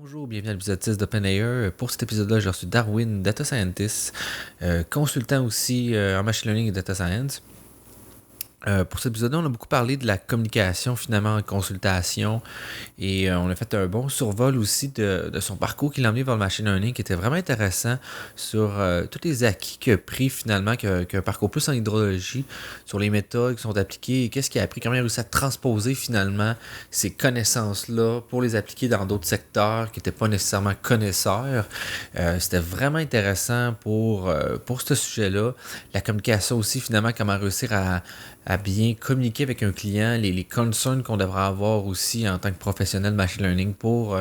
Bonjour, bienvenue à l'épisode 6 d'OpenAI. Pour cet épisode-là, j'ai reçu Darwin, Data Scientist, consultant aussi en Machine Learning et Data Science. Pour cet épisode-là, on a beaucoup parlé de la communication finalement en consultation et on a fait un bon survol aussi de son parcours qui l'a emmené vers le machine learning qui était vraiment intéressant sur tous les acquis qu'il a pris finalement, qu'un parcours plus en hydrologie, sur les méthodes qui sont appliquées et qu'est-ce qu'il a appris, comment il a réussi à transposer finalement ces connaissances-là pour les appliquer dans d'autres secteurs qui n'étaient pas nécessairement connaisseurs. C'était vraiment intéressant pour ce sujet-là. La communication aussi finalement, comment réussir à bien communiquer avec un client, les concerns qu'on devrait avoir aussi en tant que professionnel de machine learning pour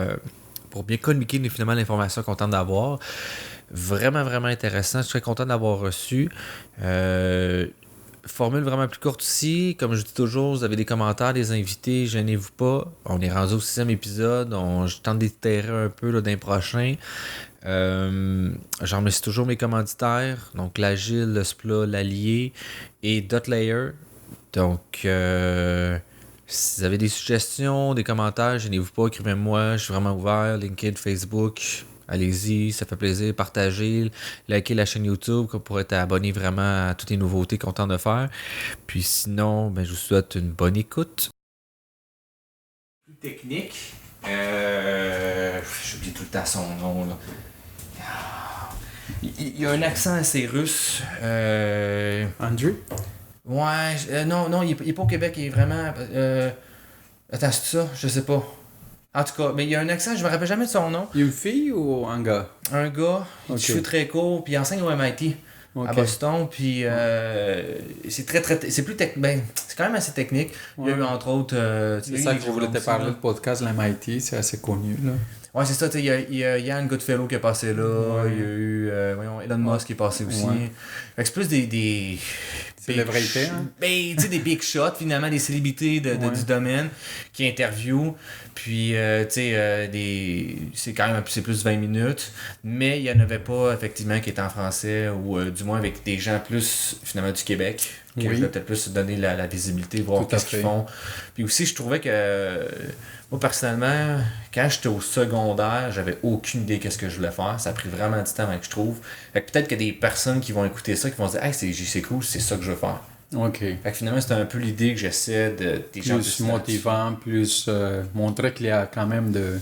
bien communiquer finalement l'information qu'on tente d'avoir. Vraiment, vraiment intéressant. Je suis très content d'avoir reçu. Formule vraiment plus courte aussi. Comme je dis toujours, vous avez des commentaires, des invités, gênez-vous pas. On est rendu au 6e épisode. Je tente d'itérer un peu là, d'un prochain. J'en remercie toujours mes commanditaires. Donc l'Agile, le Spla, l'Allier et Dotlayer. Donc, si vous avez des suggestions, des commentaires, gênez-vous pas, écrivez-moi, je suis vraiment ouvert. LinkedIn, Facebook, allez-y, ça fait plaisir. Partagez, likez la chaîne YouTube pour être abonné vraiment à toutes les nouveautés qu'on tente de faire. Puis sinon, je vous souhaite une bonne écoute. Plus technique, j'oublie tout le temps son nom, là. Il y a un accent assez russe. Andrew? Ouais, non, il est pas au Québec, il est vraiment. Attends, c'est ça? Je sais pas. En tout cas, mais il y a un accent, je me rappelle jamais de son nom. Une fille ou un gars? Un gars, Ok. cheveux très courts, puis il enseigne au MIT à Ok. Boston, puis c'est c'est plus c'est quand même assez technique. Il y a eu entre autres. C'est ça que je voulais te parler, le podcast, l'MIT, c'est assez connu, là. Ouais, c'est ça, tu sais, il y a Yann Goodfellow qui est passé là, Ouais. il y a eu Elon Musk qui est passé aussi. Ouais. Fait que c'est plus des Célébrités, hein? Ben, tu sais, des big shots, finalement, des célébrités du domaine qui interviewent. Puis, tu sais, c'est quand même c'est plus 20 minutes, mais il n'y en avait pas, effectivement, qui étaient en français ou du moins avec des gens plus, finalement, du Québec. Qui Oui. je vais peut-être plus donner la visibilité, voir Tout à qu'est-ce qu'ils fait. font. Puis aussi, je trouvais que moi, personnellement, quand j'étais au secondaire, j'avais aucune idée qu'est-ce que je voulais faire. Ça a pris vraiment du temps avant que je trouve. Fait que peut-être qu'il y a des personnes qui vont écouter ça, qui vont se dire « Hey, c'est cool, c'est ça que je veux faire. » Ok. Fait que finalement, c'était un peu l'idée que j'essaie des gens Plus motivant, plus montrer qu'il y a quand même de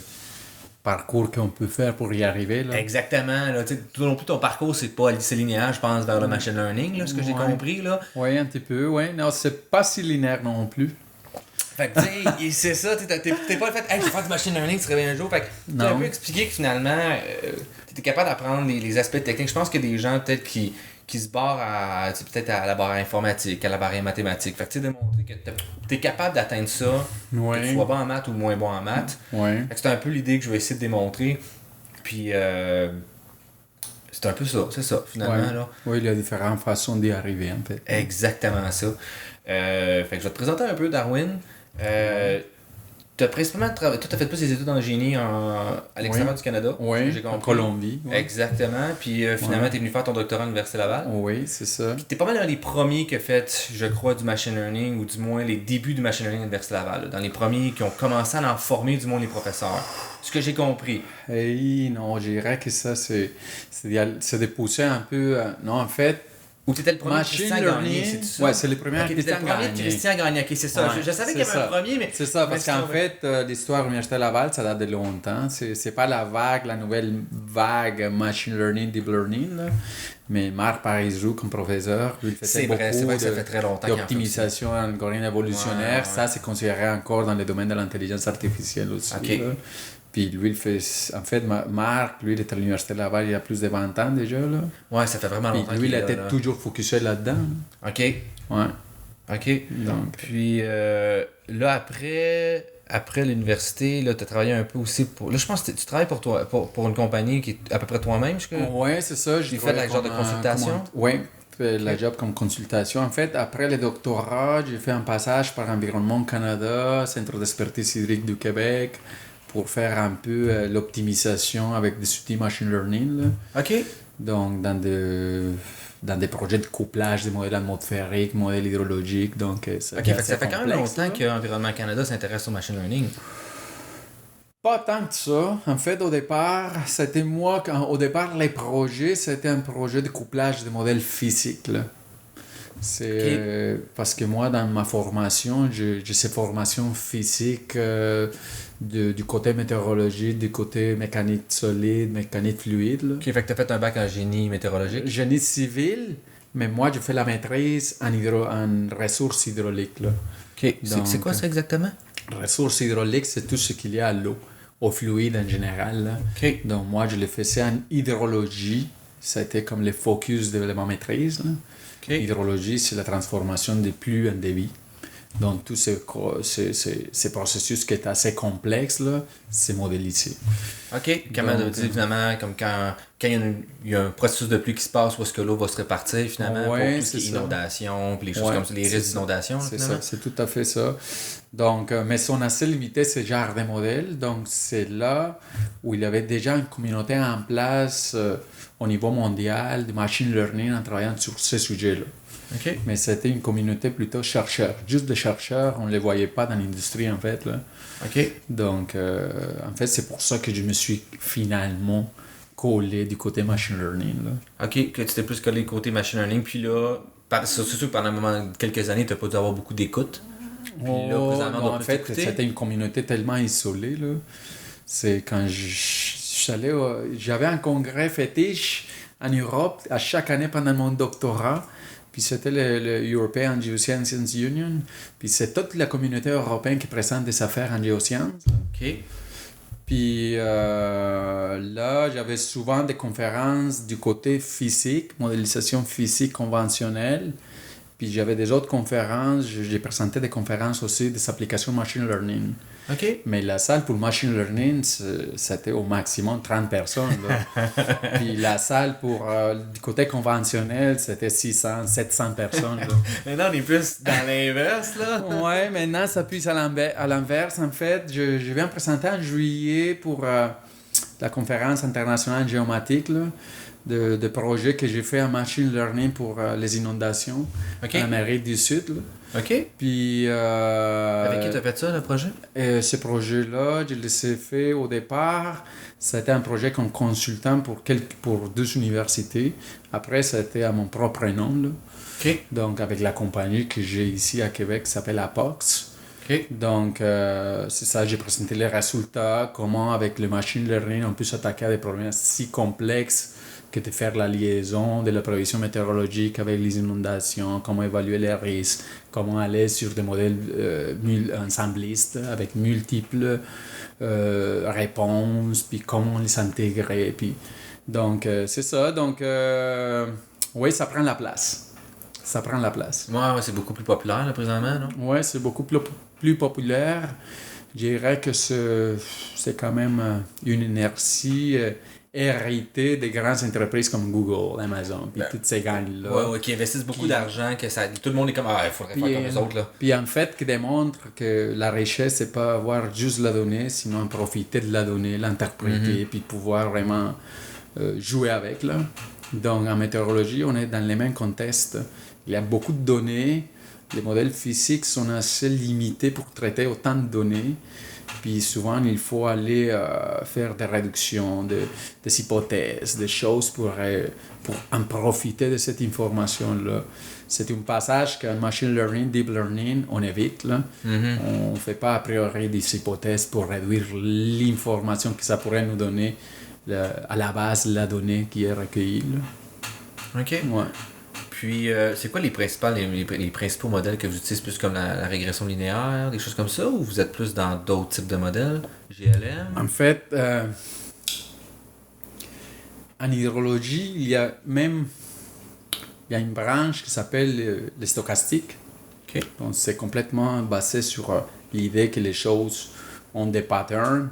parcours qu'on peut faire pour y arriver, là. Exactement. Là, tout non plus, ton parcours, c'est linéaire, je pense, vers le machine learning, là, ce que j'ai Ouais. compris. Là. Oui, un petit peu, oui. Non, c'est pas si linéaire non plus. Fait que, tu sais, c'est ça, t'es pas le fait, hey, je vais faire du machine learning, tu te réveilles un jour. Fait que, t'as un Non. peu expliqué que finalement, t'étais capable d'apprendre les aspects techniques. Je pense qu'il y a des gens, peut-être, qui se barrent peut-être à la barre informatique, à la barre mathématique. Fait que, tu sais, démontrer que t'es capable d'atteindre ça, que tu Oui. sois bon en maths ou moins bon en maths. Oui. Fait que c'est un peu l'idée que je vais essayer de démontrer. Puis, c'est un peu ça, c'est ça, finalement, Ouais. là. Oui, il y a différentes façons d'y arriver, en fait. Exactement ça. Fait que je vais te présenter un peu, Darwin. Tu as principalement toi, tu as fait plus des études en génie à l'extérieur du Canada. ce que Oui, j'ai en compris. Colombie. Ouais. Exactement. Puis finalement, tu es venu faire ton doctorat à l'Université Laval. Oui, c'est ça. Puis tu es pas mal dans les premiers qui ont fait, je crois, du machine learning, ou du moins les débuts du machine learning à l'Université Laval. Là. Dans les premiers qui ont commencé à en former, du moins les professeurs. Ce que j'ai compris. Et non, je dirais que ça, c'est de pousser un peu. Non, en fait, Ou tu étais le premier Machine Christian Gagné, learning, c'est ça? ouais, c'est le premier Ok, t'étais Christian le premier Gagné. Christian Gagné, ok, c'est ça. Ouais, Je savais c'est qu'il y avait ça. un premier, mais... C'est ça, parce mais qu'en c'est- fait, l'histoire de l'Université Laval, ça date de longtemps. C'est pas la vague, la nouvelle vague machine learning, deep learning, là. Mais Marc Parisou, comme professeur, lui, il faisait C'est vrai que ça beaucoup fait très longtemps qu'il en fait d'optimisation algorithme évolutionnaire. Ouais, ouais. Ça, c'est considéré encore dans le domaine de l'intelligence artificielle aussi. Ok. là. Puis lui, il fait... En fait, Marc, lui, il était à l'Université Laval il y a plus de 20 ans déjà, là. Ouais, ça fait vraiment Puis longtemps lui, il qu'il est était là. toujours focusé là-dedans. Ok, Ouais. ok. Donc, Puis là, après l'université, là, tu as travaillé un peu aussi pour... Là, je pense que tu travailles pour une compagnie qui est à peu près toi-même, je crois. ouais, c'est ça. J'ai fait la genre de consultation? Oui, la job comme consultation. En fait, après le doctorat, j'ai fait un passage par Environnement Canada, Centre d'expertise hydrique du Québec, pour faire un peu l'optimisation avec des outils machine learning, là. Ok. Donc, dans des projets de couplage des modèles atmosphériques, modèles hydrologiques. Donc, Ok, fait que ça fait quand même longtemps que Environnement Canada s'intéresse au machine learning. Pas tant que ça. En fait, au départ, c'était moi, au départ, les projets, c'était un projet de couplage de modèles physiques, là. C'est OK. parce que moi, dans ma formation, j'ai ces formations physiques du côté météorologie, du côté mécanique solide, mécanique fluide, là. OK, fait que t'as fait un bac en génie météorologique. Génie civil, mais moi, je fais la maîtrise en ressources hydrauliques, là. OK. C'est Donc, quoi ça exactement? ressources hydrauliques, c'est tout ce qu'il y a à l'eau, au fluide en général, là. OK. Donc, moi, je le faisais en hydrologie. Ça a été comme le focus de ma maîtrise, là. OK. Hydrologie, c'est la transformation des pluies en débit. Donc, tous ces processus qui est assez complexes, là, c'est modélisé. OK. Comment Donc, de dire finalement, comme quand il y a un processus de pluie qui se passe où est-ce que l'eau va se répartir finalement Ouais, pour tout ce qui est c'est ça. inondation, puis les choses Ouais, comme ça, les c'est risques ça. d'inondation, là, C'est finalement. ça, c'est tout à fait ça. Donc, mais on a assez limité ce genre de modèle. Donc, c'est là où il y avait déjà une communauté en place au niveau mondial de machine learning en travaillant sur ces sujets-là. OK. Mais c'était une communauté plutôt chercheurs. Juste des chercheurs, on ne les voyait pas dans l'industrie, en fait, là. OK. Donc, en fait, c'est pour ça que je me suis finalement collé du côté machine learning, là. OK, que tu t'es plus collé côté machine learning, puis là, c'est sûr que pendant un moment, quelques années, tu n'as pas dû avoir beaucoup d'écoute. Puis là, présentement, on non, doit en plus fait, t'écouter. c'était une communauté tellement isolée, là. C'est quand j'allais j'avais un congrès fétiche en Europe à chaque année pendant mon doctorat. Puis c'était le European Geosciences Union. Puis c'est toute la communauté européenne qui présente des affaires en géosciences. OK. Puis là, j'avais souvent des conférences du côté physique, modélisation physique conventionnelle. Puis j'avais des autres conférences, j'ai présenté des conférences aussi des applications machine learning. OK. Mais la salle pour machine learning, c'était au maximum 30 personnes, là. Puis la salle pour du côté conventionnel, c'était 600, 700 personnes, là. Maintenant, on est plus dans l'inverse, là. Ouais, maintenant ça pousse à l'inverse. En fait, je viens présenter en juillet pour la conférence internationale géomatique, là, de projets que j'ai fait en machine learning pour les inondations OK. en Amérique du Sud, là. OK. Puis Avec qui tu as fait ça, le projet? ce projet-là, je l'ai fait au départ. C'était un projet comme consultant pour deux universités. Après, c'était à mon propre nom, là. OK. Donc, avec la compagnie que j'ai ici à Québec qui s'appelle Apox. OK. Donc, c'est ça, j'ai présenté les résultats, comment avec le machine learning, on peut s'attaquer à des problèmes si complexes que de faire la liaison de la prévision météorologique avec les inondations, comment évaluer les risques, comment aller sur des modèles ensemblistes avec multiples réponses, puis comment les intégrer. Puis... Donc, c'est ça. Donc, oui, ça prend la place. Ça prend la place. Ouais, c'est beaucoup plus populaire, là, présentement, non? Oui, c'est beaucoup plus populaire. Je dirais que c'est quand même une inertie héritée des grandes entreprises comme Google, Amazon, puis toutes ces gangs-là. Ouais, qui investissent beaucoup d'argent, que ça, tout le monde est comme, ah, il faudrait faire comme les autres, là. Puis en fait, qui démontre que la richesse, c'est pas avoir juste la donnée, sinon profiter de la donnée, l'interpréter, puis pouvoir vraiment jouer avec, là. Donc en météorologie, on est dans les mêmes contextes. Il y a beaucoup de données. Les modèles physiques sont assez limités pour traiter autant de données. Puis souvent, il faut aller faire des réductions, des hypothèses, des choses pour en profiter de cette information-là. C'est un passage qu'en machine learning, deep learning, on évite, là. On ne fait pas a priori des hypothèses pour réduire l'information que ça pourrait nous donner à la base de la donnée qui est recueillie, là. OK. Ouais. Puis, c'est quoi les principaux modèles que vous utilisez, plus comme la régression linéaire, des choses comme ça, ou vous êtes plus dans d'autres types de modèles, GLM? En fait, en hydrologie, il y a une branche qui s'appelle le stochastique. OK. Donc, c'est complètement basé sur l'idée que les choses ont des patterns,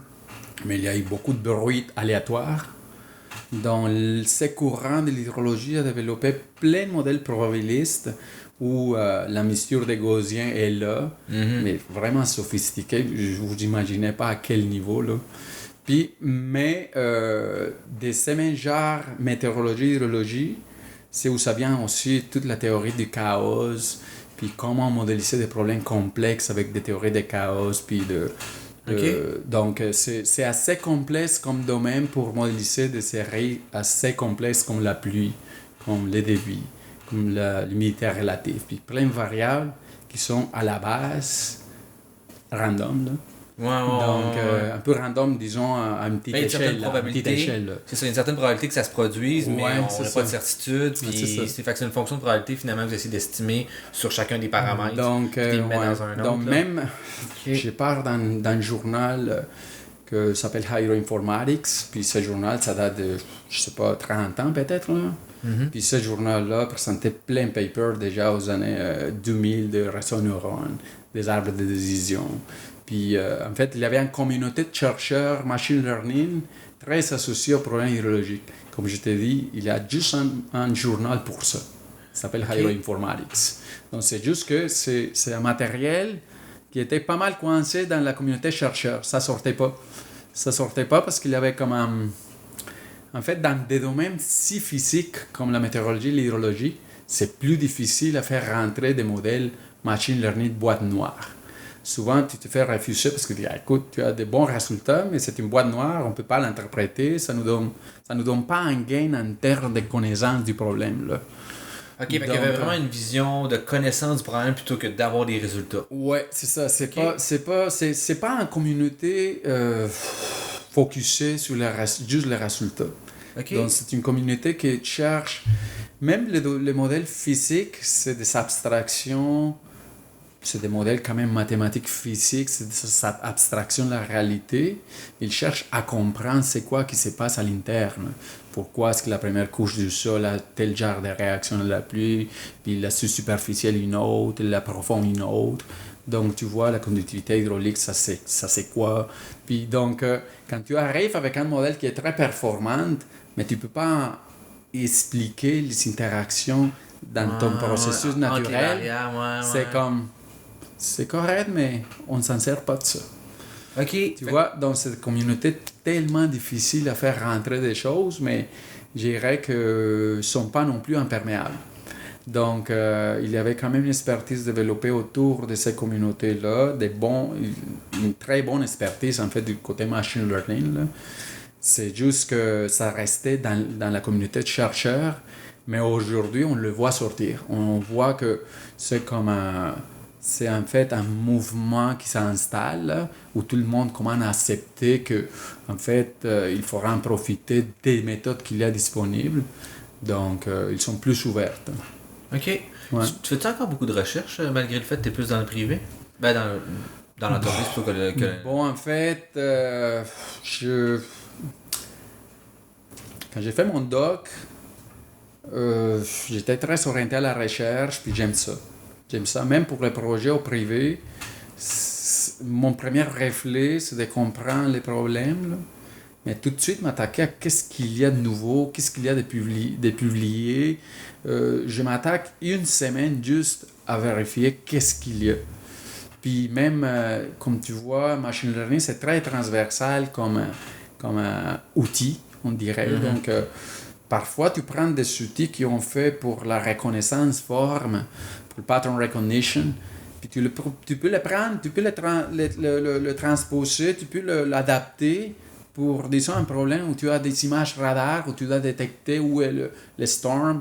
mais il y a eu beaucoup de bruit aléatoire. Dans ces courants de l'hydrologie, a développé plein de modèles probabilistes où la mixture des Gaussiens est là, mais vraiment sophistiquée. Vous n'imaginez pas à quel niveau, là. Puis, mais de ces mêmes genres météorologie, hydrologie, c'est où ça vient aussi toute la théorie du chaos, puis comment modéliser des problèmes complexes avec des théories de chaos, puis Donc, c'est assez complexe comme domaine pour modéliser des séries assez complexes comme la pluie, comme les débits, comme l'humidité relative. Puis plein de variables qui sont à la base random, là. Donc, un peu random, disons, à une petite échelle. C'est ça, une certaine probabilité que ça se produise, mais on n'a pas de certitude. Puis c'est une fonction de probabilité, finalement, que vous essayez d'estimer sur chacun des paramètres. Donc, même, je pars dans un journal qui s'appelle Hydroinformatics. Puis ce journal, ça date de, je sais pas, 30 ans peut-être. Là. Puis ce journal-là présentait plein de papers déjà aux années 2000 de réseaux neurones, des arbres de décision. Puis, en fait, il y avait une communauté de chercheurs machine learning très associée aux problèmes hydrologiques. Comme je t'ai dit, il y a juste un journal pour ça. Ça s'appelle Hydroinformatics. Donc, c'est juste que c'est un matériel qui était pas mal coincé dans la communauté de chercheurs. Ça sortait pas. Ça sortait pas parce qu'il y avait comme un... En fait, dans des domaines si physiques comme la météorologie et l'hydrologie, c'est plus difficile à faire rentrer des modèles machine learning de boîte noire. Souvent, tu te fais refuser parce que tu dis, écoute, tu as de bons résultats, mais c'est une boîte noire, on ne peut pas l'interpréter, ça nous donne pas un gain en termes de connaissance du problème. Là. OK, il y avait vraiment une vision de connaissance du problème plutôt que d'avoir des résultats. Ouais, c'est ça. C'est pas une communauté focusée sur juste les résultats. Okay. Donc, c'est une communauté qui cherche... Même les modèles physiques, c'est des abstractions... C'est des modèles quand même mathématiques physiques, c'est cette abstraction de la réalité. Ils cherchent à comprendre c'est quoi qui se passe à l'interne. Pourquoi est-ce que la première couche du sol a tel genre de réaction de la pluie, puis la superficielle une autre, la profonde une autre. Donc tu vois, la conductivité hydraulique, ça c'est quoi. Puis donc, quand tu arrives avec un modèle qui est très performant, mais tu ne peux pas expliquer les interactions dans ton processus naturel, c'est comme... C'est correct, mais on ne s'en sert pas de ça. OK. Tu vois, dans cette communauté tellement difficile à faire rentrer des choses, mais je dirais qu'ils ne sont pas non plus imperméables. Donc, il y avait quand même une expertise développée autour de ces communautés-là, une très bonne expertise, en fait, du côté machine learning. Là. C'est juste que ça restait dans la communauté de chercheurs, mais aujourd'hui, on le voit sortir. On voit que c'est comme c'est en fait un mouvement qui s'installe là, où tout le monde commence à accepter que en fait il faudra en profiter des méthodes qu'il y a disponibles. Donc ils sont plus ouvertes. OK. Ouais. Tu fais-tu encore beaucoup de recherches malgré le fait que tu es plus dans le privé? Ben dans l'entreprise plutôt que... Bon, en fait, quand j'ai fait mon doc, j'étais très orienté à la recherche, puis j'aime ça. J'aime ça, même pour les projets au privé. Mon premier réflexe, c'est de comprendre les problèmes, là. Mais tout de suite m'attaquer à qu'est-ce qu'il y a de nouveau, qu'est-ce qu'il y a de publié. Je m'attaque une semaine juste à vérifier qu'est-ce qu'il y a. Puis même, comme tu vois, machine learning, c'est très transversal comme outil, on dirait. Mm-hmm. Donc, parfois, tu prends des outils qui ont fait pour la reconnaissance forme, pour le pattern recognition, puis tu peux le prendre, tu peux le transposer, tu peux l'adapter pour, disons, un problème où tu as des images radar, où tu dois détecter où est le storm,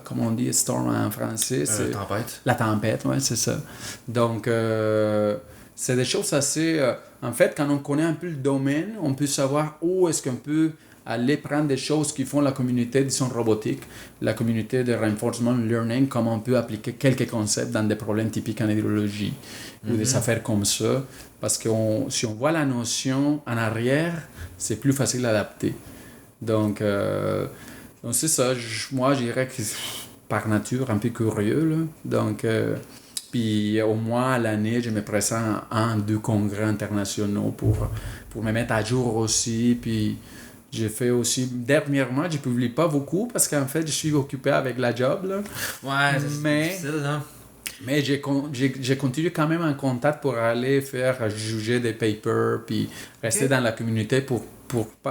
comment on dit storm en français? C'est tempête. La tempête, oui, c'est ça. Donc, c'est des choses assez... en fait, quand on connaît un peu le domaine, on peut savoir où est-ce qu'on peut aller prendre des choses qui font la communauté, disons, robotique, la communauté de reinforcement learning, comment on peut appliquer quelques concepts dans des problèmes typiques en hydrologie, ou des affaires comme ça. Parce que si on voit la notion en arrière, c'est plus facile à adapter. Donc c'est ça. Moi, je dirais que par nature, un peu curieux. Là. Donc, puis au moins à l'année, je me présente à 1-2 congrès internationaux pour me mettre à jour aussi. Puis j'ai fait aussi... Dernièrement, je ne publie pas beaucoup parce qu'en fait, je suis occupé avec la job. Là. Ouais, c'est difficile, non? Mais j'ai continué quand même en contact pour aller faire juger des papers puis rester dans la communauté pour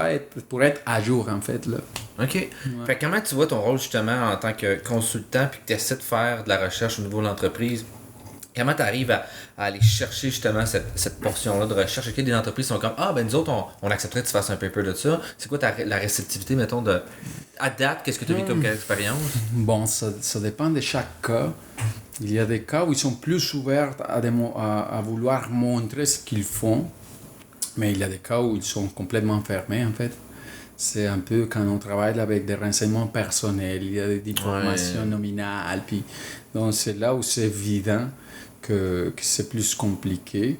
être à jour, en fait. Là. OK. Ouais. Fait que comment tu vois ton rôle, justement, en tant que consultant puis que tu essaies de faire de la recherche au niveau de l'entreprise? Comment tu arrives à aller chercher justement cette portion-là de recherche? Est-ce qu'il y a des entreprises qui sont comme « Ah, ben nous autres, on accepterait que tu fasses un paper de ça. » C'est quoi la réceptivité, mettons, à date, qu'est-ce que tu as vu comme expérience? Bon, ça dépend de chaque cas. Il y a des cas où ils sont plus ouverts à vouloir montrer ce qu'ils font, mais il y a des cas où ils sont complètement fermés, en fait. C'est un peu quand on travaille avec des renseignements personnels, il y a des informations nominales, puis donc c'est là où c'est évident que c'est plus compliqué.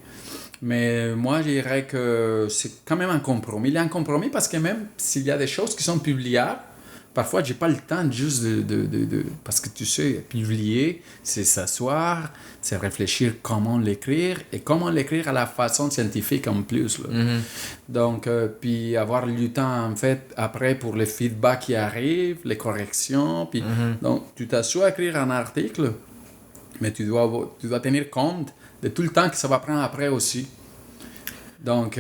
Mais moi, je dirais que c'est quand même un compromis. Il y a un compromis parce que même s'il y a des choses qui sont publiables, parfois, j'ai pas le temps juste parce que tu sais, publier, c'est s'asseoir, c'est réfléchir comment l'écrire et comment l'écrire à la façon scientifique en plus. Là. Mm-hmm. Donc, puis avoir du temps, en fait, après pour les feedbacks qui arrivent, les corrections. Puis, donc, tu t'assois à écrire un article, mais tu dois tenir compte de tout le temps que ça va prendre après aussi. Donc,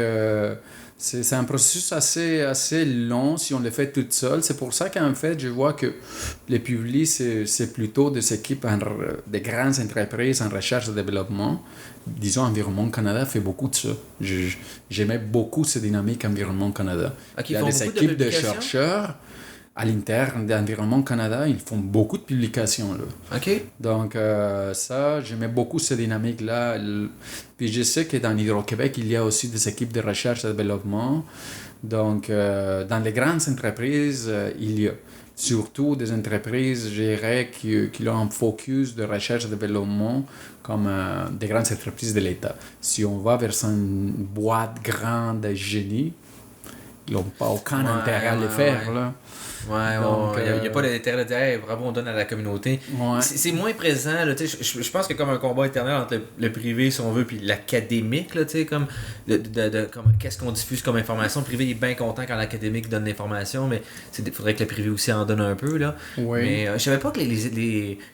c'est un processus assez long si on le fait tout seul. C'est pour ça qu'en fait, je vois que les publics, c'est plutôt des équipes, des grandes entreprises en recherche et développement. Disons, Environnement Canada fait beaucoup de ça. J'aimais beaucoup cette dynamique Environnement Canada. Okay, il y a des équipes de chercheurs à l'interne d'Environnement Canada, ils font beaucoup de publications. Là. OK. Donc, ça, j'aimais beaucoup cette dynamique-là. Puis je sais que dans Hydro-Québec, il y a aussi des équipes de recherche et de développement. Donc, dans les grandes entreprises, il y a surtout des entreprises, je dirais, qui ont un focus de recherche et de développement comme des grandes entreprises de l'État. Si on va vers une boîte grande de génie, ils n'ont pas aucun intérêt à le faire. Là. Ouais, il n'y a pas d'intérêt de dire hey, bravo, on donne à la communauté. Ouais. C'est moins présent. Là, je pense que comme un combat éternel entre le privé, si on veut, puis l'académique, là, comme, comme qu'est-ce qu'on diffuse comme information. Le privé est bien content quand l'académique donne l'information, mais il faudrait que le privé aussi en donne un peu. Là. Oui. Mais je savais pas que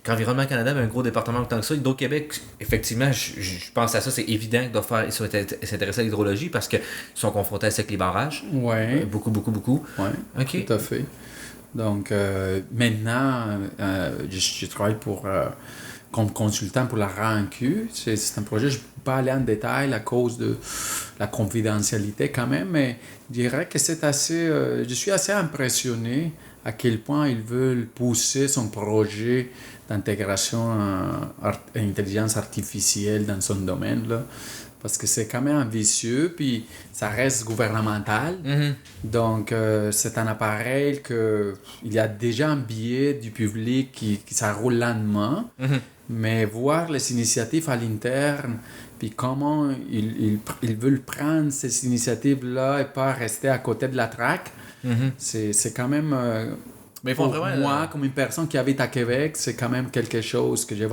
qu'Environnement Canada avait un gros département autant que ça. Hydro-Québec, effectivement, je pense à ça, c'est évident qu'ils doivent s'intéresser à l'hydrologie parce qu'ils sont confrontés à ça avec les barrages. Oui. Beaucoup. Oui, okay. Tout à fait. Donc, maintenant, je travaille comme consultant pour la RANQ. C'est un projet, je ne peux pas aller en détail à cause de la confidentialité quand même, mais je dirais que c'est assez... je suis assez impressionné à quel point ils veulent pousser son projet d'intégration à l'intelligence artificielle dans son domaine, là. Parce que c'est quand même ambitieux, puis ça reste gouvernemental. Mm-hmm. Donc, c'est un appareil il y a déjà un biais du public qui ça roule lentement. Mm-hmm. Mais voir les initiatives à l'interne, puis comment ils veulent prendre ces initiatives-là et pas rester à côté de la traque, c'est quand même... Mais pour moi, comme une personne qui habite à Québec, c'est quand même quelque chose que je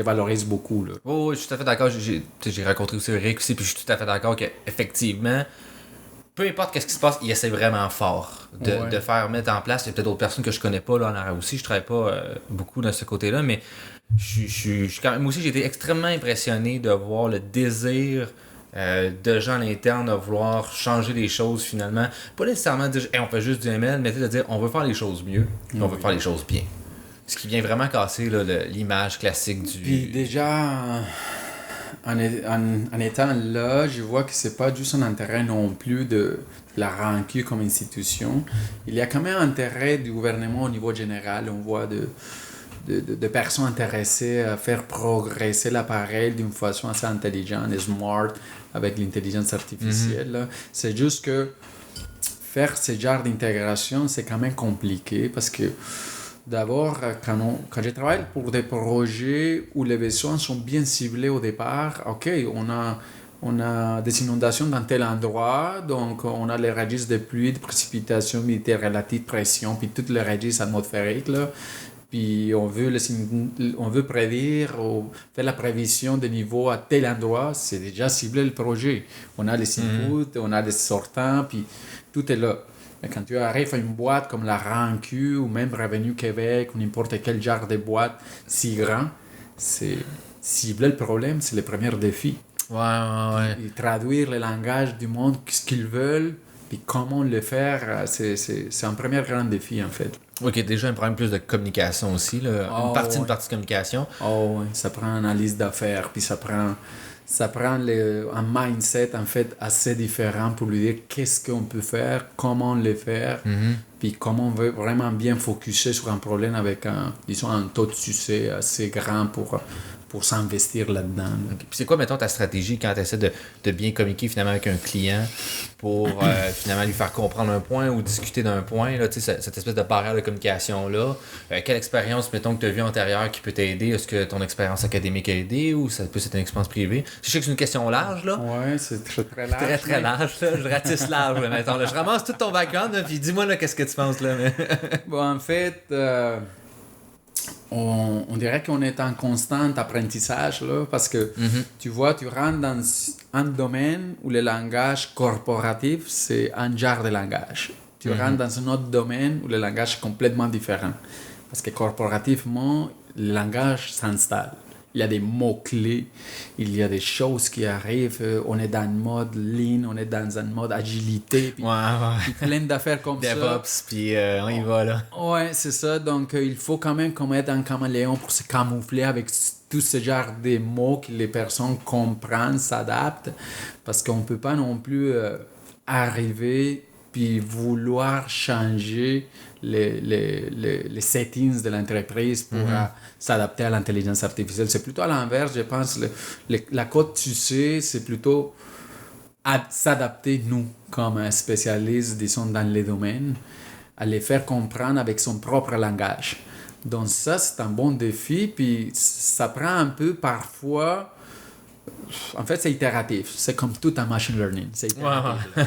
valorise beaucoup. Là. Oh, je suis tout à fait d'accord. J'ai rencontré aussi Rick aussi, puis je suis tout à fait d'accord qu'effectivement, peu importe qu'est-ce qui se passe, il essaie vraiment fort de faire mettre en place. Il y a peut-être d'autres personnes que je connais pas là en arrière aussi. Je travaille pas beaucoup dans ce côté-là, mais je suis quand même aussi, j'ai été extrêmement impressionné de voir le désir de gens à l'interne à vouloir changer les choses finalement. Pas nécessairement dire hey, on fait juste du ML, mais de dire on veut faire les choses mieux, on veut faire les choses bien. Ce qui vient vraiment casser là, l'image classique du... Puis déjà, en étant là, je vois que c'est pas juste un intérêt non plus de la RANQ comme institution. Il y a quand même un intérêt du gouvernement au niveau général. On voit de personnes intéressées à faire progresser l'appareil d'une façon assez intelligente et smart avec l'intelligence artificielle. Là. C'est juste que faire ce genre d'intégration, c'est quand même compliqué parce que d'abord, quand je travaille pour des projets où les besoins sont bien ciblés au départ, OK, on a des inondations dans tel endroit, donc on a les registres de pluie, de précipitations, d'humidité relative, pression, puis tous les registres atmosphériques, là. Puis on veut prédire ou faire la prévision des niveaux à tel endroit, c'est déjà ciblé le projet. On a les inputs, on a les sortants, puis tout est là. Mais quand tu arrives à une boîte comme la RANQ ou même Revenu Québec ou n'importe quel genre de boîte si grand, c'est cibler le problème, c'est le premier défi. Ouais. Et traduire le langage du monde, ce qu'ils veulent, Puis comment le faire, c'est un premier grand défi, en fait. Ok, déjà un problème plus de communication aussi, là. Oh, Une partie de communication. Oh, ouais. Ça prend une analyse d'affaires, puis ça prend un mindset, en fait, assez différent pour lui dire qu'est-ce qu'on peut faire, comment le faire, puis comment on veut vraiment bien focuser sur un problème avec disons, un taux de succès assez grand pour s'investir là-dedans. Okay. Puis c'est quoi, mettons, ta stratégie quand tu essaies de bien communiquer finalement avec un client pour finalement lui faire comprendre un point ou discuter d'un point, là, cette espèce de barrière de communication-là? Quelle expérience, mettons, que tu as vue antérieure qui peut t'aider? Est-ce que ton expérience académique a aidé ou ça peut être une expérience privée? Je sais que c'est une question large, là. Ouais, c'est très, très large. Très, très large, là. Je ratisse large, là, mettons. Là. Je ramasse tout ton background, là, puis dis-moi, là, qu'est-ce que tu penses, là. Bon, en fait... on dirait qu'on est en constant apprentissage, là, parce que tu vois, tu rentres dans un domaine où le langage corporatif, c'est un genre de langage. Tu rentres dans un autre domaine où le langage est complètement différent. Parce que corporativement, le langage s'installe. Il y a des mots-clés, il y a des choses qui arrivent. On est dans un mode lean, on est dans un mode agilité. Puis, puis plein d'affaires comme ça. DevOps, puis on y va, là. Ouais, c'est ça. Donc, il faut quand même qu'on mette un caméléon pour se camoufler avec tout ce genre de mots que les personnes comprennent, s'adaptent. Parce qu'on ne peut pas non plus arriver puis vouloir changer les settings de l'entreprise pour s'adapter à l'intelligence artificielle. C'est plutôt à l'inverse, je pense. La côte tu sais, c'est plutôt s'adapter, nous, comme un spécialiste, disons, dans les domaines, à les faire comprendre avec son propre langage. Donc ça, c'est un bon défi, puis ça prend un peu parfois... En fait, c'est itératif. C'est comme tout en machine learning. C'est itératif.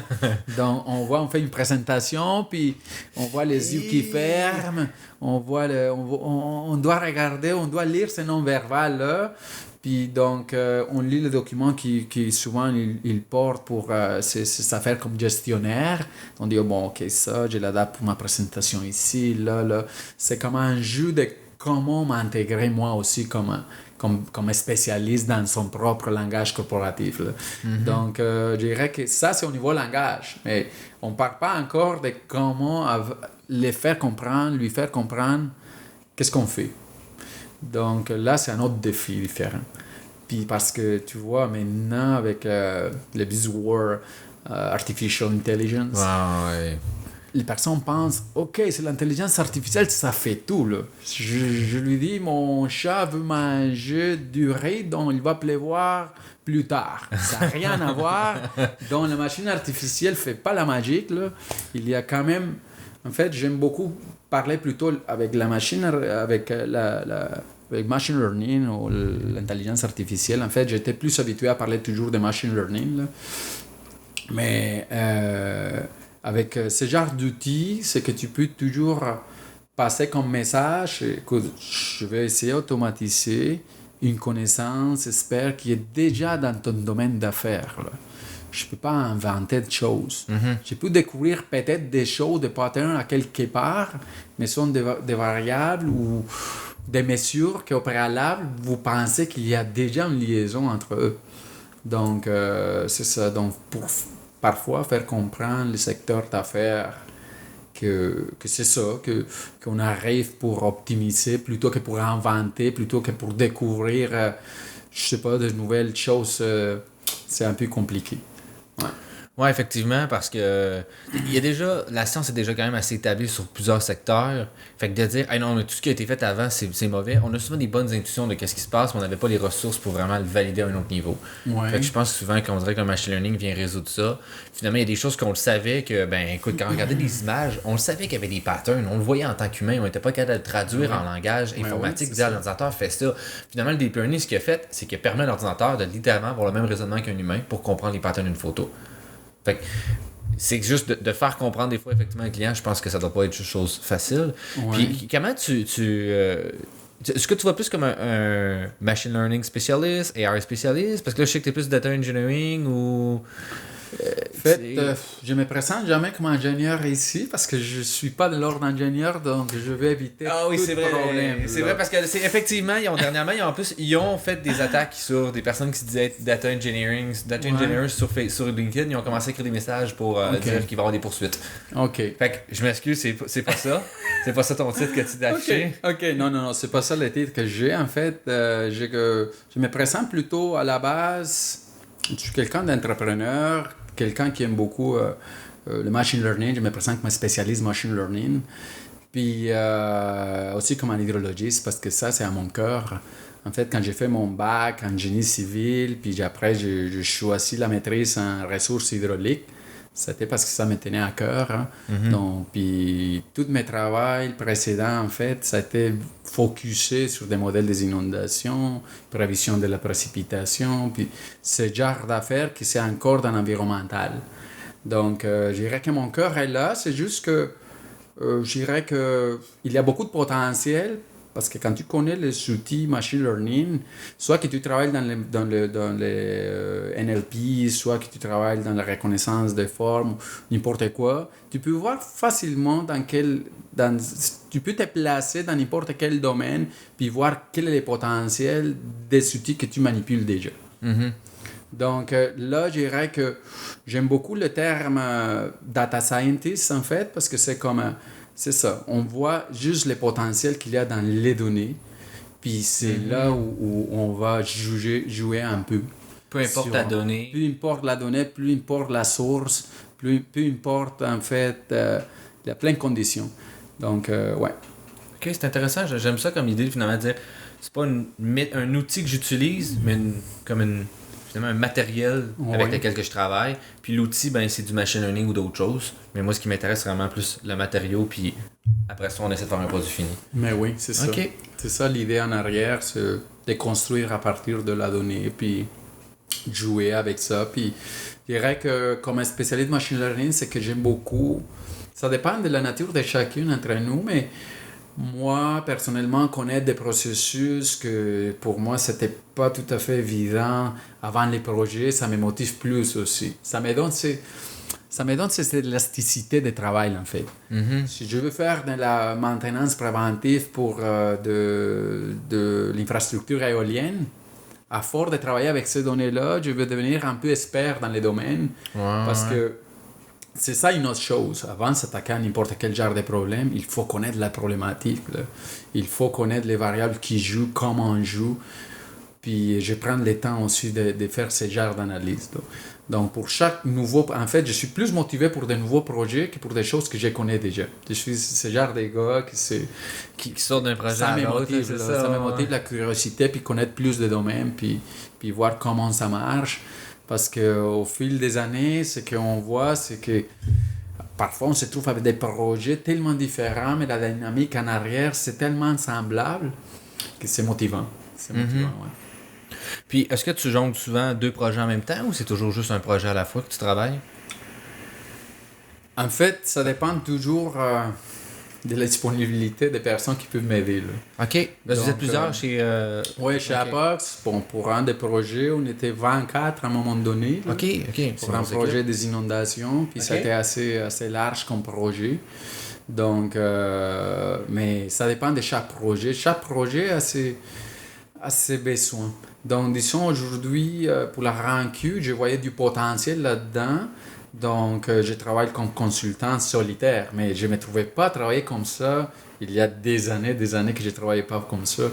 Donc, on fait une présentation, puis on voit les yeux qui ferment, on doit regarder, on doit lire ces non-verbales là. Puis donc, on lit le document qui souvent, il porte pour ça faire comme gestionnaire. On dit, oh, bon, ok, ça, je l'adapte pour ma présentation ici, là. C'est comme un jeu de comment m'intégrer moi aussi comme spécialiste dans son propre langage corporatif. Donc, je dirais que ça, c'est au niveau langage. Mais on ne parle pas encore de comment lui faire comprendre qu'est-ce qu'on fait. Donc, là, c'est un autre défi différent. Puis parce que, tu vois, maintenant, avec le buzzword Artificial Intelligence, ouais. Les personnes pensent, OK, c'est l'intelligence artificielle, ça fait tout. Là. Je lui dis, mon chat veut manger du riz, donc il va pleuvoir plus tard. Ça n'a rien à voir. Donc la machine artificielle ne fait pas la magie. Là. Il y a quand même... En fait, j'aime beaucoup parler plutôt avec la machine, avec machine learning ou l'intelligence artificielle. En fait, j'étais plus habitué à parler toujours de machine learning. Là. Mais... avec ce genre d'outils, c'est que tu peux toujours passer comme message que je vais essayer d'automatiser une connaissance expert qui est déjà dans ton domaine d'affaires. Là. Je ne peux pas inventer de choses. Je peux découvrir peut-être des choses, des patterns à quelque part, mais ce sont des variables ou des mesures qu'au préalable, vous pensez qu'il y a déjà une liaison entre eux. Donc, c'est ça. Donc, pour parfois faire comprendre le secteur d'affaires que c'est ça, qu'on arrive pour optimiser plutôt que pour inventer, plutôt que pour découvrir, je sais pas, de nouvelles choses, c'est un peu compliqué. Ouais. Ouais, effectivement, parce que la science est déjà quand même assez établie sur plusieurs secteurs. Fait que de dire, hey non, mais tout ce qui a été fait avant, c'est mauvais. On a souvent des bonnes intuitions de qu'est-ce qui se passe, mais on n'avait pas les ressources pour vraiment le valider à un autre niveau. Ouais. Fait que je pense souvent qu'on dirait que le machine learning vient résoudre ça. Finalement, il y a des choses qu'on le savait que, écoute, quand on regardait des images, on le savait qu'il y avait des patterns. On le voyait en tant qu'humain, on n'était pas capable de le traduire en langage informatique, dire l'ordinateur fait ça. Finalement, le deep learning, ce qu'il a fait, c'est qu'il permet à l'ordinateur de littéralement avoir le même raisonnement qu'un humain pour comprendre les patterns d'une photo. Fait que c'est juste de faire comprendre des fois effectivement un client, je pense que ça doit pas être une chose facile. Ouais. Puis comment est-ce que tu vois plus comme un machine learning spécialiste, AI spécialiste? Parce que là, je sais que tu es plus data engineering ou... En fait, je me présente jamais comme ingénieur ici parce que je suis pas de l'ordre d'ingénieur, donc je vais éviter tout problème. C'est vrai parce que effectivement, dernièrement, ils ont fait des attaques sur des personnes qui se disaient data engineers sur LinkedIn. Ils ont commencé à écrire des messages pour dire qu'il va y avoir des poursuites. Ok. Fait que je m'excuse, c'est pas ça. C'est pas ça ton titre que tu as affiché. Ok, non, c'est pas ça le titre que j'ai. En fait, je me présente plutôt à la base. Je suis quelqu'un d'entrepreneur, quelqu'un qui aime beaucoup le machine learning. Je me présente comme un spécialiste machine learning. Puis aussi comme un hydrologiste, parce que ça, c'est à mon cœur. En fait, quand j'ai fait mon bac en génie civil, puis après, j'ai choisi la maîtrise en ressources hydrauliques. C'était parce que ça me tenait à cœur. Hein. Mm-hmm. Donc, puis, tous mes travaux précédents, en fait, ça a été focusé sur des modèles des inondations, prévision de la précipitation, puis ce genre d'affaires qui c'est encore dans l'environnemental. Donc, je dirais que mon cœur est là, c'est juste que je dirais qu'il y a beaucoup de potentiel. Parce que quand tu connais les outils machine learning, soit que tu travailles dans les NLP, soit que tu travailles dans la reconnaissance des formes, n'importe quoi, tu peux voir facilement tu peux te placer dans n'importe quel domaine, puis voir quel est le potentiel des outils que tu manipules déjà. Mm-hmm. Donc là, je dirais que j'aime beaucoup le terme data scientist, en fait, parce que c'est comme... C'est ça. On voit juste les potentiels qu'il y a dans les données. Puis c'est là où on va jouer un peu. Peu importe la donnée. Peu importe la donnée, peu importe la source, peu importe, en fait, il y a plein de conditions. Donc, ouais. Ok, c'est intéressant. J'aime ça comme idée, finalement, de dire c'est pas un outil que j'utilise, mais finalement un matériel avec lequel que je travaille. Puis l'outil, ben, c'est du machine learning ou d'autres choses. Mais moi, ce qui m'intéresse, c'est vraiment plus le matériau. Puis après ça, on essaie de faire un produit fini. Mais oui, c'est ça. Okay. C'est ça l'idée en arrière, c'est de construire à partir de la donnée, puis jouer avec ça. Puis je dirais que comme un spécialiste machine learning, c'est que j'aime beaucoup. Ça dépend de la nature de chacun d'entre nous, mais moi, personnellement, connaître des processus que pour moi, c'était pas tout à fait évident avant les projets, ça me motive plus aussi. Ça me donne cette élasticité de travail, en fait. Mm-hmm. Si je veux faire de la maintenance préventive pour de l'infrastructure éolienne, à force de travailler avec ces données-là, je veux devenir un peu expert dans les domaines. Parce que c'est ça une autre chose. Avant de s'attaquer à n'importe quel genre de problème, il faut connaître la problématique. Là. Il faut connaître les variables qui jouent, comment on joue. Puis je prends le temps aussi de faire ce genre d'analyse. Donc pour chaque nouveau... En fait, je suis plus motivé pour de nouveaux projets que pour des choses que je connais déjà. Je suis ce genre de gars qui sort d'un projet ça me motive. Ça me motive la curiosité, puis connaître plus de domaines, puis voir comment ça marche. Parce qu'au fil des années, ce qu'on voit, c'est que parfois on se trouve avec des projets tellement différents, mais la dynamique en arrière, c'est tellement semblable que c'est motivant. C'est motivant, ouais. Puis, est-ce que tu jongles souvent 2 projets en même temps ou c'est toujours juste un projet à la fois que tu travailles? En fait, ça dépend toujours de la disponibilité des personnes qui peuvent m'aider. Là. OK. Donc, vous êtes plusieurs chez... Oui, chez Apox. Bon, pour un des projets, on était 24 à un moment donné. Là, OK. pour un projet des inondations. Puis ça a été assez large comme projet. Donc, mais ça dépend de chaque projet. Chaque projet a ses besoins. Donc, disons, aujourd'hui, pour la RANQ, je voyais du potentiel là-dedans. Donc, je travaille comme consultant solitaire, mais je ne me trouvais pas travailler comme ça. Il y a des années que je ne travaillais pas comme ça.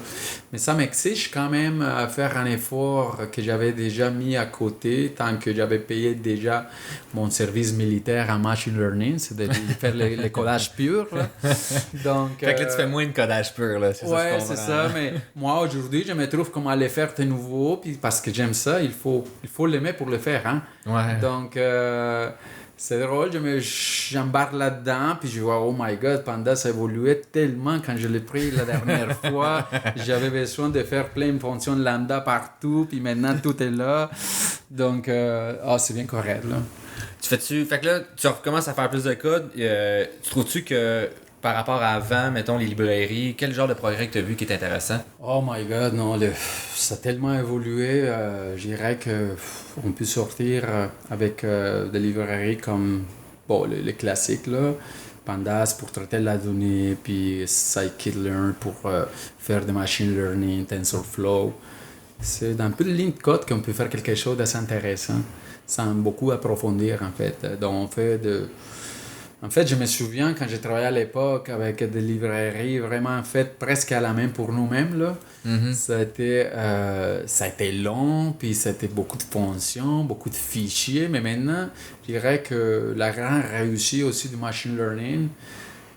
Mais ça m'exige quand même à faire un effort que j'avais déjà mis à côté, tant que j'avais payé déjà mon service militaire en machine learning, c'est de faire le codage pur. Là. Donc, fait que là, tu fais moins de codage pur, là. Ouais, c'est ça. Mais moi, aujourd'hui, je me trouve comme à le faire de nouveau, puis parce que j'aime ça, il faut l'aimer pour le faire. Hein? Ouais. Donc, c'est drôle, j'embarque là-dedans, puis je vois, oh my god, Panda, ça évoluait tellement quand je l'ai pris la dernière fois. J'avais besoin de faire plein de fonctions lambda partout, puis maintenant tout est là. Donc, c'est bien correct, là. Fait que là, tu recommences à faire plus de code. Tu trouves-tu que par rapport à avant, mettons, les librairies, quel genre de progrès que tu as vu qui est intéressant? Oh my god, non, ça a tellement évolué. Je dirais que on peut sortir avec des librairies comme bon, les classiques, là. Pandas pour traiter la donnée, puis Scikit-learn pour faire des machine learning, TensorFlow. C'est dans peu de lignes de code qu'on peut faire quelque chose d'assez intéressant, sans beaucoup approfondir en fait. Donc on fait de... En fait, je me souviens quand j'ai travaillé à l'époque avec des librairies vraiment faites presque à la main pour nous-mêmes, là. Mhm. Ça a été long, puis c'était beaucoup de fonctions, beaucoup de fichiers, mais maintenant, je dirais que la grande réussite aussi du machine learning,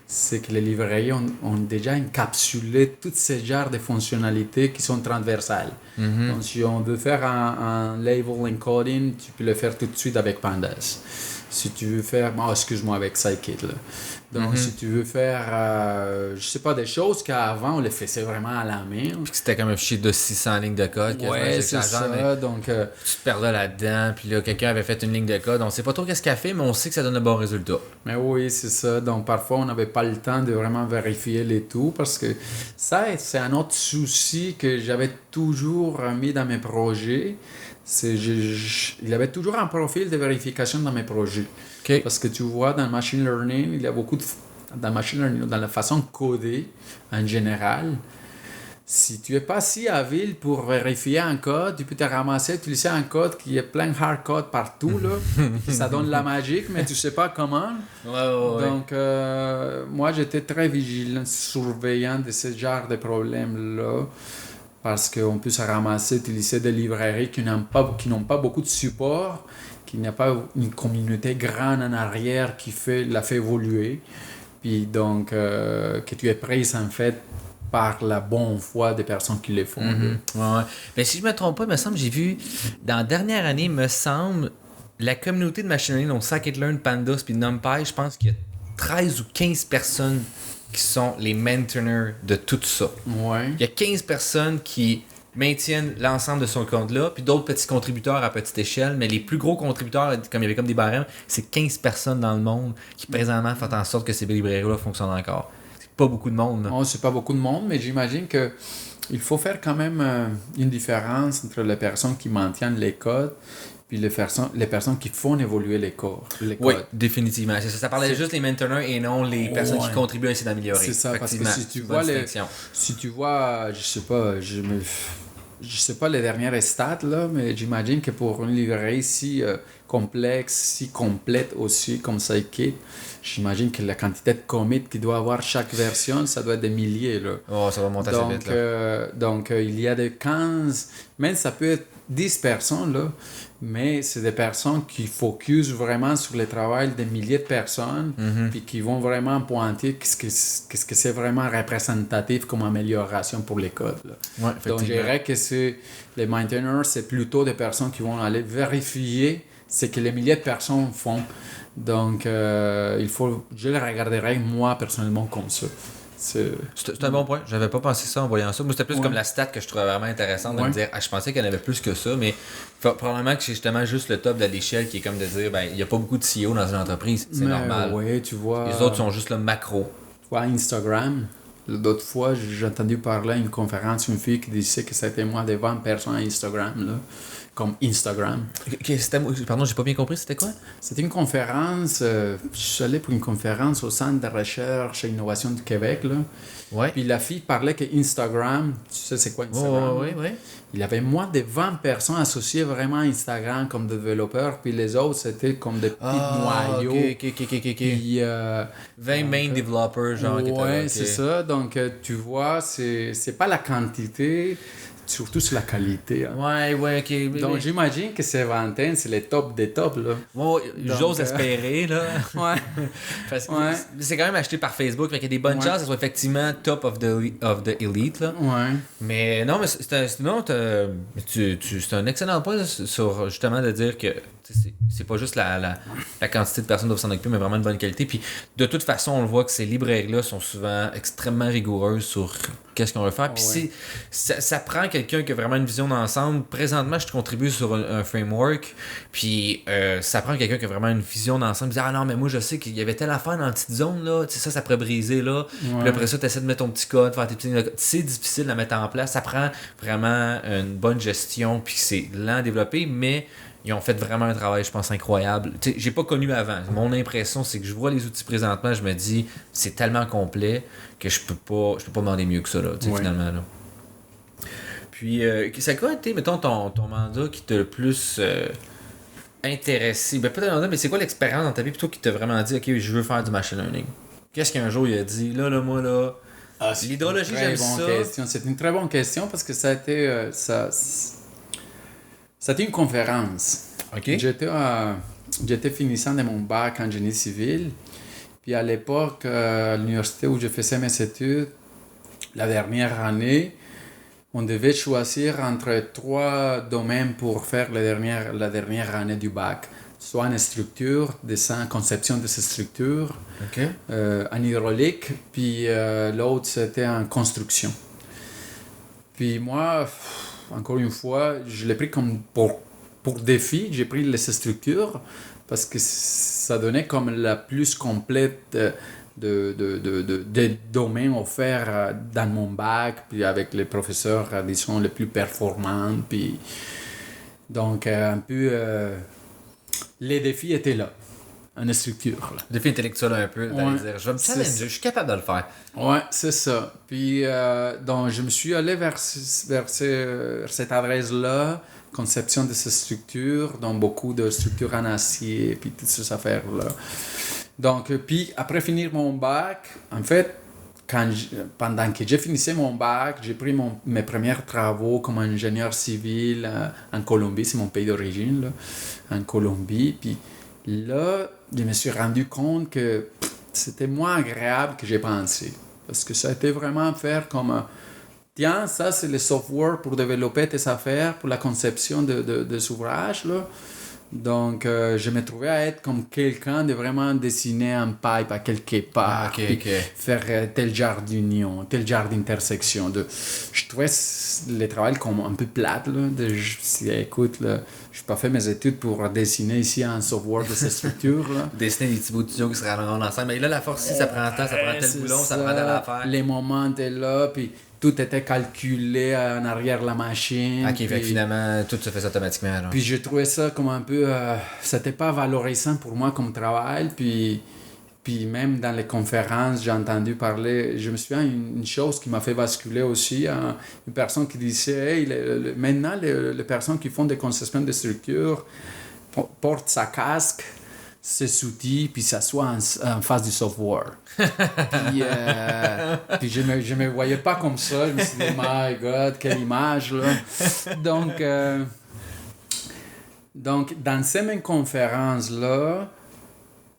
c'est que les librairies ont déjà encapsulé tous ces genres de fonctionnalités qui sont transversales. Mhm. Donc, si on veut faire un label encoding, tu peux le faire tout de suite avec Pandas. Si tu veux faire, bon, excuse-moi, avec Scikit, là. Donc, si tu veux faire, je sais pas, des choses qu'avant, on les faisait vraiment à la main. Puis que c'était comme un fichier de 600 lignes de code. Ouais, c'est ça. Donc, tu te perdais là-dedans, puis là, quelqu'un avait fait une ligne de code. On sait pas trop qu'est-ce qu'il a fait, mais on sait que ça donne de bons résultats. mais oui, c'est ça. Donc, parfois, on n'avait pas le temps de vraiment vérifier les tout parce que ça, c'est un autre souci que j'avais toujours mis dans mes projets. Il y avait toujours un profil de vérification dans mes projets. OK. Parce que tu vois, dans le machine learning, il y a beaucoup de... Dans le machine learning, dans la façon de coder, en général, si tu n'es pas si habile pour vérifier un code, tu peux te ramasser, utiliser un code qui est plein de hard code partout, là, puis ça donne la magie, mais tu ne sais pas comment. Ouais. Donc, moi, j'étais très vigilant, surveillant de ce genre de problèmes-là, parce qu'on peut se ramasser, utiliser des librairies qui n'ont pas beaucoup de support, qu'il n'y a pas une communauté grande en arrière qui la fait évoluer, puis donc que tu es prise en fait par la bonne foi des personnes qui le font. Ouais. Mais si je me trompe pas, il me semble, j'ai vu, dans la dernière année, il me semble, la communauté de machine learning, donc Scikit-learn, Pandas, puis NumPy, je pense qu'il y a 13 ou 15 personnes qui sont les maintainers de tout ça. Ouais. Il y a 15 personnes qui maintiennent l'ensemble de son compte-là, puis d'autres petits contributeurs à petite échelle, mais les plus gros contributeurs, comme il y avait comme des barèmes, c'est 15 personnes dans le monde qui présentement font en sorte que ces librairies-là fonctionnent encore. C'est pas beaucoup de monde. Non, c'est pas beaucoup de monde, mais j'imagine que il faut faire quand même une différence entre les personnes qui maintiennent les codes puis les personnes qui font évoluer les codes. Oui, définitivement. C'est ça. Ça parlait juste des maintainers et non les personnes qui contribuent à essayer d'améliorer. C'est ça, parce que si tu vois, je sais pas les dernières stats, là, mais j'imagine que pour une librairie si complexe, si complète aussi, comme Scikit, j'imagine que la quantité de commits qu'il doit avoir chaque version, ça doit être des milliers. Là. Oh, ça va monter assez vite. Donc, il y a des 15, même ça peut être 10 personnes, là, mais c'est des personnes qui focusent vraiment sur le travail des milliers de personnes, puis qui vont vraiment pointer qu'est-ce que c'est vraiment représentatif comme amélioration pour les codes. Là. Ouais, donc, je dirais que les maintainers, c'est plutôt des personnes qui vont aller vérifier ce que les milliers de personnes font. Donc, je le regarderais moi personnellement comme ça. C'est un bon point. J'avais pas pensé ça en voyant ça. Moi, c'était plus comme la stat que je trouvais vraiment intéressante de me dire, je pensais qu'il y en avait plus que ça, mais probablement que c'est justement juste le top de l'échelle qui est comme de dire, il n'y a pas beaucoup de CEO dans une entreprise. C'est normal. Oui, tu vois. Les autres sont juste le macro. Tu vois, Instagram. D'autres fois, j'ai entendu parler à une conférence, une fille qui disait que c'était moins de 20 personnes à Instagram, là, comme Instagram. Pardon, j'ai pas bien compris, c'était quoi? C'était une conférence, je suis allé pour une conférence au Centre de recherche et innovation du Québec, là. Ouais. Puis la fille parlait que Instagram, tu sais c'est quoi Instagram? Oui. Il y avait moins de 20 personnes associées vraiment à Instagram comme développeurs, puis les autres, c'était comme des petits noyaux. OK. Puis, 20 main developers, genre. Ouais, c'est ça. Donc, tu vois, c'est pas la quantité, surtout sur la qualité. Hein. Ouais, OK. Donc, j'imagine que ces vingtaines, c'est les tops des tops, là. Ouais, j'ose espérer, là. Ouais. Parce que c'est quand même acheté par Facebook, fait qu'il y a des bonnes chances que ce soit effectivement top of the elite, là. Ouais. Mais non, mais c'est un excellent point sur justement de dire que c'est pas juste la quantité de personnes qui doivent s'en occuper, mais vraiment une bonne qualité. Puis de toute façon, on le voit que ces librairies-là sont souvent extrêmement rigoureuses sur qu'est-ce qu'on veut faire. Puis ça prend quelqu'un quelqu'un qui a vraiment une vision d'ensemble. Présentement, je contribue sur un framework, puis ça prend quelqu'un qui a vraiment une vision d'ensemble. Dire, ah non, mais moi, je sais qu'il y avait telle affaire dans la petite zone, là, tu sais, ça pourrait briser, là. Puis après ça, tu essaies de mettre ton petit code, faire tes petits... C'est difficile de mettre en place. Ça prend vraiment une bonne gestion, puis c'est lent à développer, mais ils ont fait vraiment un travail, je pense, incroyable. Tu sais, j'ai pas connu avant. Mon impression, c'est que je vois les outils présentement, je me dis, c'est tellement complet que je peux pas demander mieux que ça, là, finalement, là. Puis, ça a quoi été, mettons, ton mandat qui t'a le plus intéressé? Ben, pas mandat, mais c'est quoi l'expérience dans ta vie, plutôt qui t'a vraiment dit, OK, je veux faire du machine learning? Qu'est-ce qu'un jour il a dit, là, moi, là, l'hydrologie, j'aime ça. C'est une très bonne question parce que ça a été, c'était une conférence. OK. J'étais finissant de mon bac en génie civil. Puis à l'époque, à l'université où je faisais mes études, la dernière année, on devait choisir entre 3 domaines pour faire la dernière année du bac. Soit en structure, dessin, conception de ces structures, OK. en hydraulique, puis l'autre c'était en construction. Puis moi, encore une fois, je l'ai pris comme pour défi, j'ai pris les structures parce que ça donnait comme la plus complète des domaines offerts dans mon bac, puis avec les professeurs, disons, les plus performants. Puis, donc, un peu, les défis étaient là, en structure. Là. Défi intellectuel un peu, d'aller dire, je vais me challenger, je suis capable de le faire. Ouais, c'est ça. Puis, donc, je me suis allé vers cette adresse-là, conception de ces structures, donc beaucoup de structures en acier, puis toutes ces affaires-là. Donc, puis après finir mon bac, en fait, pendant que j'ai fini mon bac, j'ai pris mes premiers travaux comme ingénieur civil en Colombie, c'est mon pays d'origine, là, en Colombie. Puis là, je me suis rendu compte que c'était moins agréable que j'ai pensé. Parce que ça a été vraiment faire comme... Tiens, ça c'est le software pour développer tes affaires, pour la conception des ouvrages, là. Donc, je me trouvais à être comme quelqu'un de vraiment dessiner un pipe à quelque part, faire tel genre d'union, tel genre d'intersection. Je trouvais le travail comme un peu plate. Là, écoute, là, je n'ai pas fait mes études pour dessiner ici un software de cette structure. Dessiner des petits bouts de tuyaux qui se rallongent ensemble. Mais là, la force, si ça prend temps, ça prend tel boulon, ça prend telle affaire. Les moments étaient là, puis tout était calculé en arrière de la machine. OK, fait que finalement, tout se fait automatiquement. Alors. Puis je trouvais ça comme un peu... c'était pas valorisant pour moi comme travail. Puis même dans les conférences, j'ai entendu parler... Je me souviens une chose qui m'a fait basculer aussi. Une personne qui disait, hey, maintenant, les personnes qui font des conceptions de structures portent sa casque, ses outils, puis s'assoient en face du software. Puis je me voyais pas comme ça. Je me suis dit, my God, quelle image, là. Donc, dans ces mêmes conférences-là,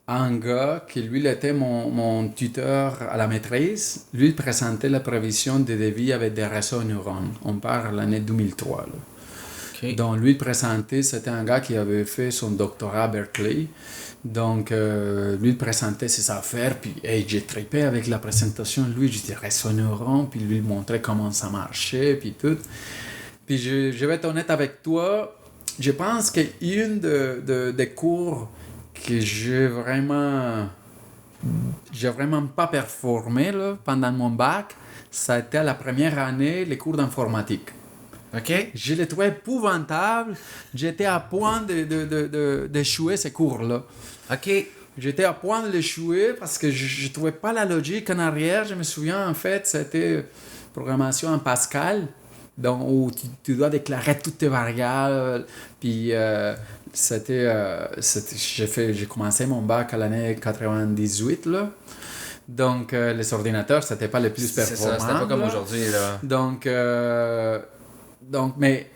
un gars qui, lui, était mon tuteur à la maîtrise, lui présentait la prévision des devis avec des réseaux neurones. On parle de l'année 2003, là. Okay. Donc, lui présentait, c'était un gars qui avait fait son doctorat à Berkeley. Donc, lui présentait ses affaires, puis j'ai trippé avec la présentation. Lui, je dirais son neuron, puis lui montrait comment ça marchait, puis tout. Puis, je vais être honnête avec toi, je pense qu'une des cours que j'ai vraiment pas performé là, pendant mon bac, ça a été la première année, les cours d'informatique. OK. Je les trouvais épouvantables. J'étais à point d'échouer ces cours-là. OK. J'étais à point de l'échouer parce que je ne trouvais pas la logique en arrière. Je me souviens, en fait, c'était programmation en Pascal, donc, où tu dois déclarer toutes tes variables. Puis, j'ai commencé mon bac à l'année 98, là. Donc, les ordinateurs, c'était pas les plus performants. C'est ça, c'était pas comme aujourd'hui, là. Donc, mais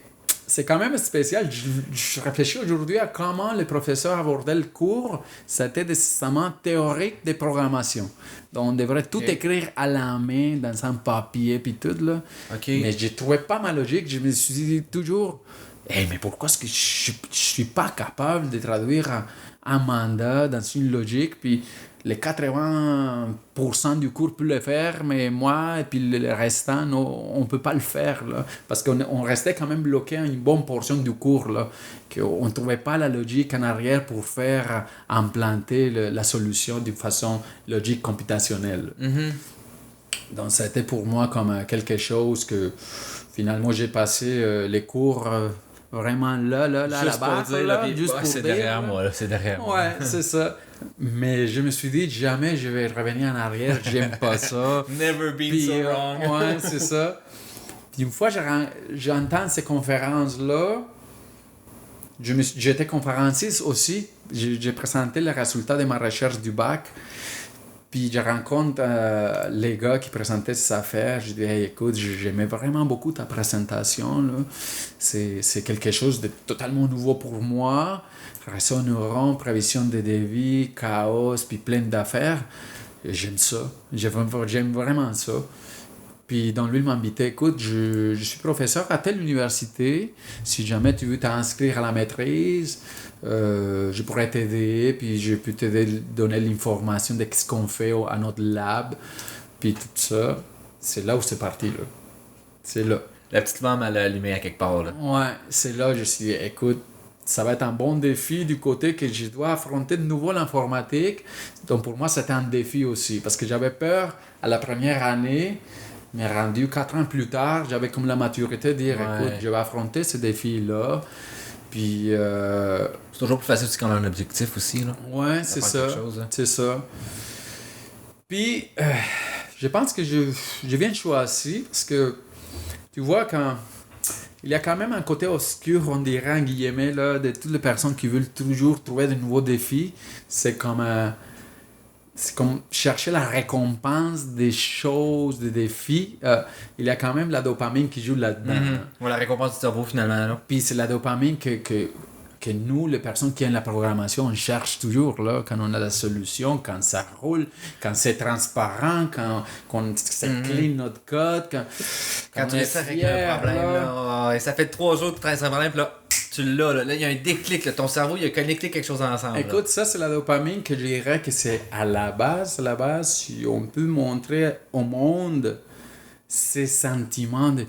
c'est quand même spécial. Je réfléchis aujourd'hui à comment les professeurs abordaient le cours. C'était des systèmes théoriques de programmation. Donc, on devrait tout écrire à la main, dans un papier, puis tout, là. Mais je trouvais pas ma logique. Je me suis dit toujours, mais pourquoi est-ce que je suis pas capable de traduire un mandat dans une logique? Puis les 80% du cours peut le faire, mais moi et puis le restant, non, on ne peut pas le faire. Là, parce qu'on restait quand même bloqué à une bonne portion du cours. Là, qu'on ne trouvait pas la logique en arrière pour faire implanter la solution d'une façon logique computationnelle. Donc, ça a été pour moi comme quelque chose que finalement j'ai passé les cours vraiment là, à la base. Juste pour c'est dire, derrière moi, là, c'est derrière moi. Ouais, c'est ça. Mais je me suis dit, jamais je vais revenir en arrière, j'aime pas ça. Never been Puis, so wrong. Ouais, c'est ça. Puis une fois j'entends ces conférences-là, j'étais conférencier aussi. J'ai présenté le résultat de ma recherche du bac. Puis je rencontre les gars qui présentaient ces affaires. Je dis, hey, écoute, j'aimais vraiment beaucoup ta présentation. Là. C'est quelque chose de totalement nouveau pour moi. Réseau neuron, prévision de devis, chaos, puis plein d'affaires. J'aime ça. J'aime vraiment ça. Puis donc lui, il m'invitait, écoute, je suis professeur à telle université. Si jamais tu veux t'inscrire à la maîtrise, je pourrais t'aider, puis je peux t'aider donner l'information de ce qu'on fait à notre lab, puis tout ça. C'est là où c'est parti, là. C'est là. La petite lampe, elle a allumé à quelque part, là. Ouais, c'est là que je me suis dit, écoute, ça va être un bon défi du côté que je dois affronter de nouveau l'informatique. Donc pour moi, c'était un défi aussi, parce que j'avais peur à la première année, mais rendu 4 ans plus tard, j'avais comme la maturité de dire, écoute, je vais affronter ce défi-là. Puis, c'est toujours plus facile aussi quand on a un objectif aussi. Là. Ouais, c'est ça. C'est ça. Puis, je pense que je viens de choisir parce que, tu vois, il y a quand même un côté obscur, on dirait, en guillemets, là, de toutes les personnes qui veulent toujours trouver de nouveaux défis. C'est comme chercher la récompense des choses, des défis. Il y a quand même la dopamine qui joue là-dedans. Ouais, la récompense du cerveau, finalement. Là. Puis c'est la dopamine que nous, les personnes qui aiment la programmation, on cherche toujours là, quand on a la solution, quand ça roule, quand c'est transparent, quand c'est clean notre code, quand tu essaies avec un problème. Là, et ça fait 3 jours que tu travailles sur un problème, puis là, tu l'as. Là, il y a un déclic. Là, ton cerveau, il a connecté quelque chose ensemble. Écoute, là. Ça, c'est la dopamine que je dirais que c'est à la base, si on peut montrer au monde ces sentiments de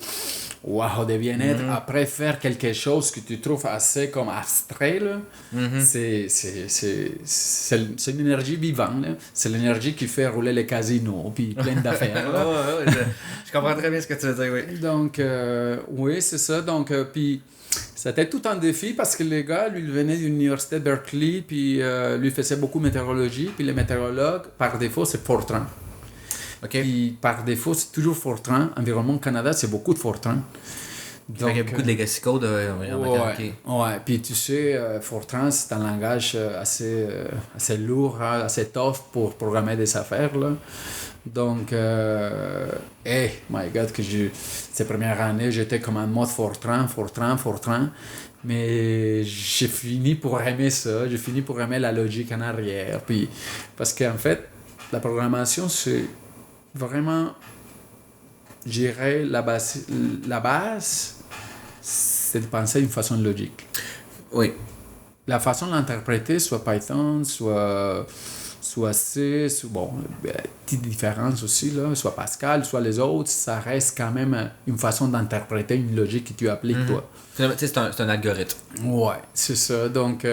wow, de bien-être après faire quelque chose que tu trouves assez comme abstrait, là. C'est une énergie vivante, là. C'est l'énergie qui fait rouler les casinos puis plein d'affaires. Je comprends très bien ce que tu veux dire, oui. Donc, oui, c'est ça. Donc, puis c'était tout un défi parce que le gars, lui, il venait de l'université de Berkeley, puis lui faisait beaucoup de météorologie, puis les météorologues, par défaut, c'est Fortran. Okay. Puis par défaut, c'est toujours Fortran. Environnement Canada, c'est beaucoup de Fortran. Donc, il y a beaucoup de legacy code. Ouais. Puis tu sais, Fortran, c'est un langage assez lourd, assez tough pour programmer des affaires. Là. Donc, my God, ces premières années, j'étais comme en mode Fortran. Mais j'ai fini pour aimer ça. J'ai fini pour aimer la logique en arrière. Puis, parce qu'en fait, la programmation, c'est vraiment, je dirais, la base, c'est de penser d'une façon logique. Oui. La façon de l'interpréter, soit Python, soit C, petite différence aussi, là, soit Pascal, soit les autres, ça reste quand même une façon d'interpréter une logique que tu appliques, toi. C'est un algorithme. Ouais, c'est ça. Donc,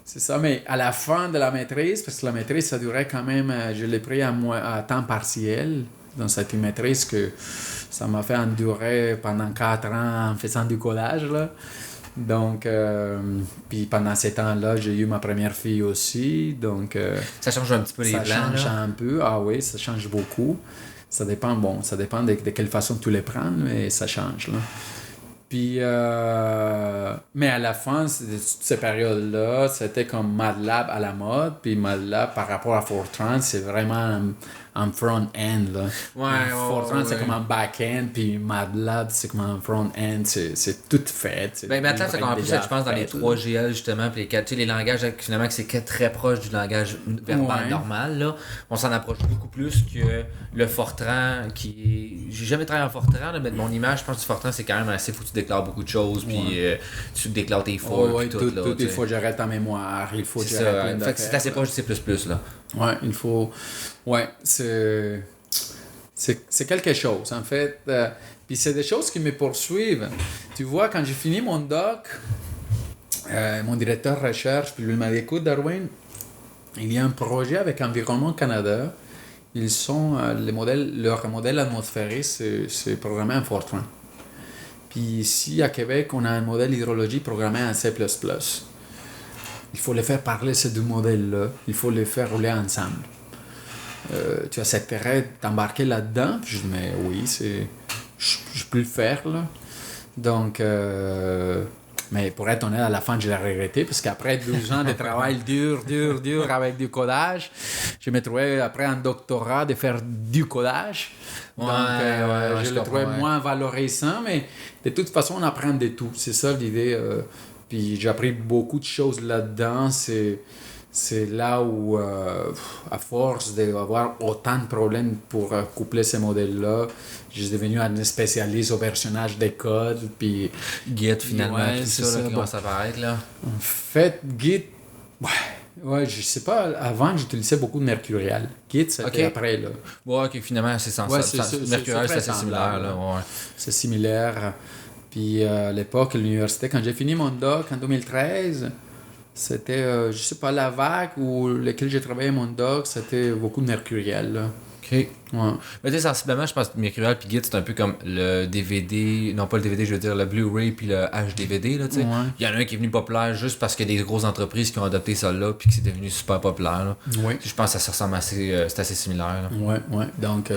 c'est ça, mais à la fin de la maîtrise, parce que la maîtrise, ça durait quand même, je l'ai pris à temps partiel. Donc, c'est une maîtrise que ça m'a fait endurer pendant 4 ans en faisant du collage, là. Donc, puis pendant ces temps-là, j'ai eu ma première fille aussi. Donc, ça change un petit peu les plans. Ça change un peu. Ah oui, ça change beaucoup. Ça dépend de quelle façon tu les prends, mais ça change, là. Puis, mais à la fin de ces périodes-là, c'était comme MATLAB à la mode. Puis MATLAB, par rapport à Fortran, c'est vraiment en front-end. Là. Fortran, c'est comme un back-end. Puis MATLAB, c'est comme un front-end. C'est tout fait. MATLAB, c'est comme plus, je pense, dans les 3 GL, justement. Puis les langages, finalement, que c'est très proche du langage verbal normal. Là. On s'en approche beaucoup plus que le Fortran qui est... J'ai jamais travaillé en Fortran, là, mais mon image, je pense, du Fortran, c'est quand même assez foutu déclares beaucoup de choses, puis tu déclares tes Oh, forks, ouais, puis tout, là, il faut gérer ta mémoire, il faut c'est gérer ça. plein Fait que c'est d'affaires. assez proche du C++, là. Ouais, il faut... Ouais, c'est quelque chose, en fait. Puis c'est des choses qui me poursuivent. Tu vois, quand j'ai fini mon doc, mon directeur recherche, puis lui m'a dit, écoute, Darwin, il y a un projet avec Environnement Canada. Ils sont, leur modèle atmosphérique, c'est programmé en Fortran. Puis ici, à Québec, on a un modèle hydrologie programmé en C++. Il faut les faire parler ces deux modèles-là. Il faut les faire rouler ensemble. Tu accepterais d'embarquer là-dedans? Puis je dis, mais oui, je peux le faire, là. Donc, mais pour être honnête, à la fin, je l'ai regretté parce qu'après 12 ans de travail dur avec du codage, je me trouvais après un doctorat de faire du codage. Donc, je le trouvais moins valorisant, mais de toute façon, on apprend de tout. C'est ça l'idée. Puis j'ai appris beaucoup de choses là-dedans. C'est là où, à force d'avoir autant de problèmes pour coupler ces modèles-là, je suis devenu un spécialiste au versionnage des codes. Puis Git, finalement, ouais, tout c'est ça, ça, là, qui commence à apparaître, là. en fait, Git, ouais, je sais pas, avant j'utilisais beaucoup de Mercurial. Git, c'était après, là. Ouais, ok, finalement, c'est sans Ouais, ça. Mercurial, c'est assez similaire, là. Ouais. C'est similaire. Puis à l'époque, à l'université, quand j'ai fini mon doc en 2013, c'était, je sais pas, la vague où lequel j'ai travaillé mon doc, c'était beaucoup de Mercurial, là. Ok. Ouais. Mais tu sais, sensiblement, je pense que Mercurial puis Git, c'est un peu comme le DVD, non pas le DVD, je veux dire le Blu-ray puis le HDVD, là, tu sais. Ouais. Il y en a un qui est venu populaire juste parce qu'il y a des grosses entreprises qui ont adopté ça là puis que c'est devenu super populaire, là. Oui. Je pense que ça se ressemble assez, c'est assez similaire, là. Ouais. Donc,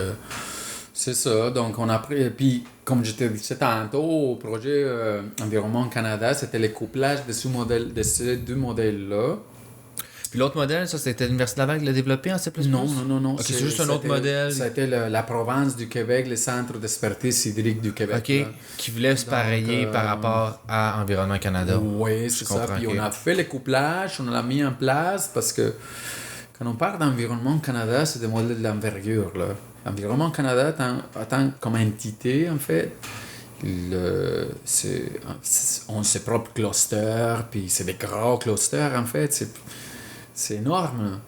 c'est ça. Donc, on a pris. Puis, comme je te disais tantôt, au projet Environnement Canada, c'était le couplage de ces deux modèles-là. Puis l'autre modèle, ça, c'était l'Université Laval qui l'a développé en C++? Non. Ok, c'est juste un autre modèle. C'était la province du Québec, le Centre d'expertise hydrique du Québec. Ok, là. qui voulait se pareiller par rapport à Environnement Canada. Oui, c'est ça. Puis on a fait le couplage, on l'a mis en place parce que quand on parle d'Environnement Canada, c'est des modèles d'envergure, là. Environnement Canada, tant comme entité, en fait, on ses propres clusters, puis c'est des gros clusters, en fait. C'est énorme.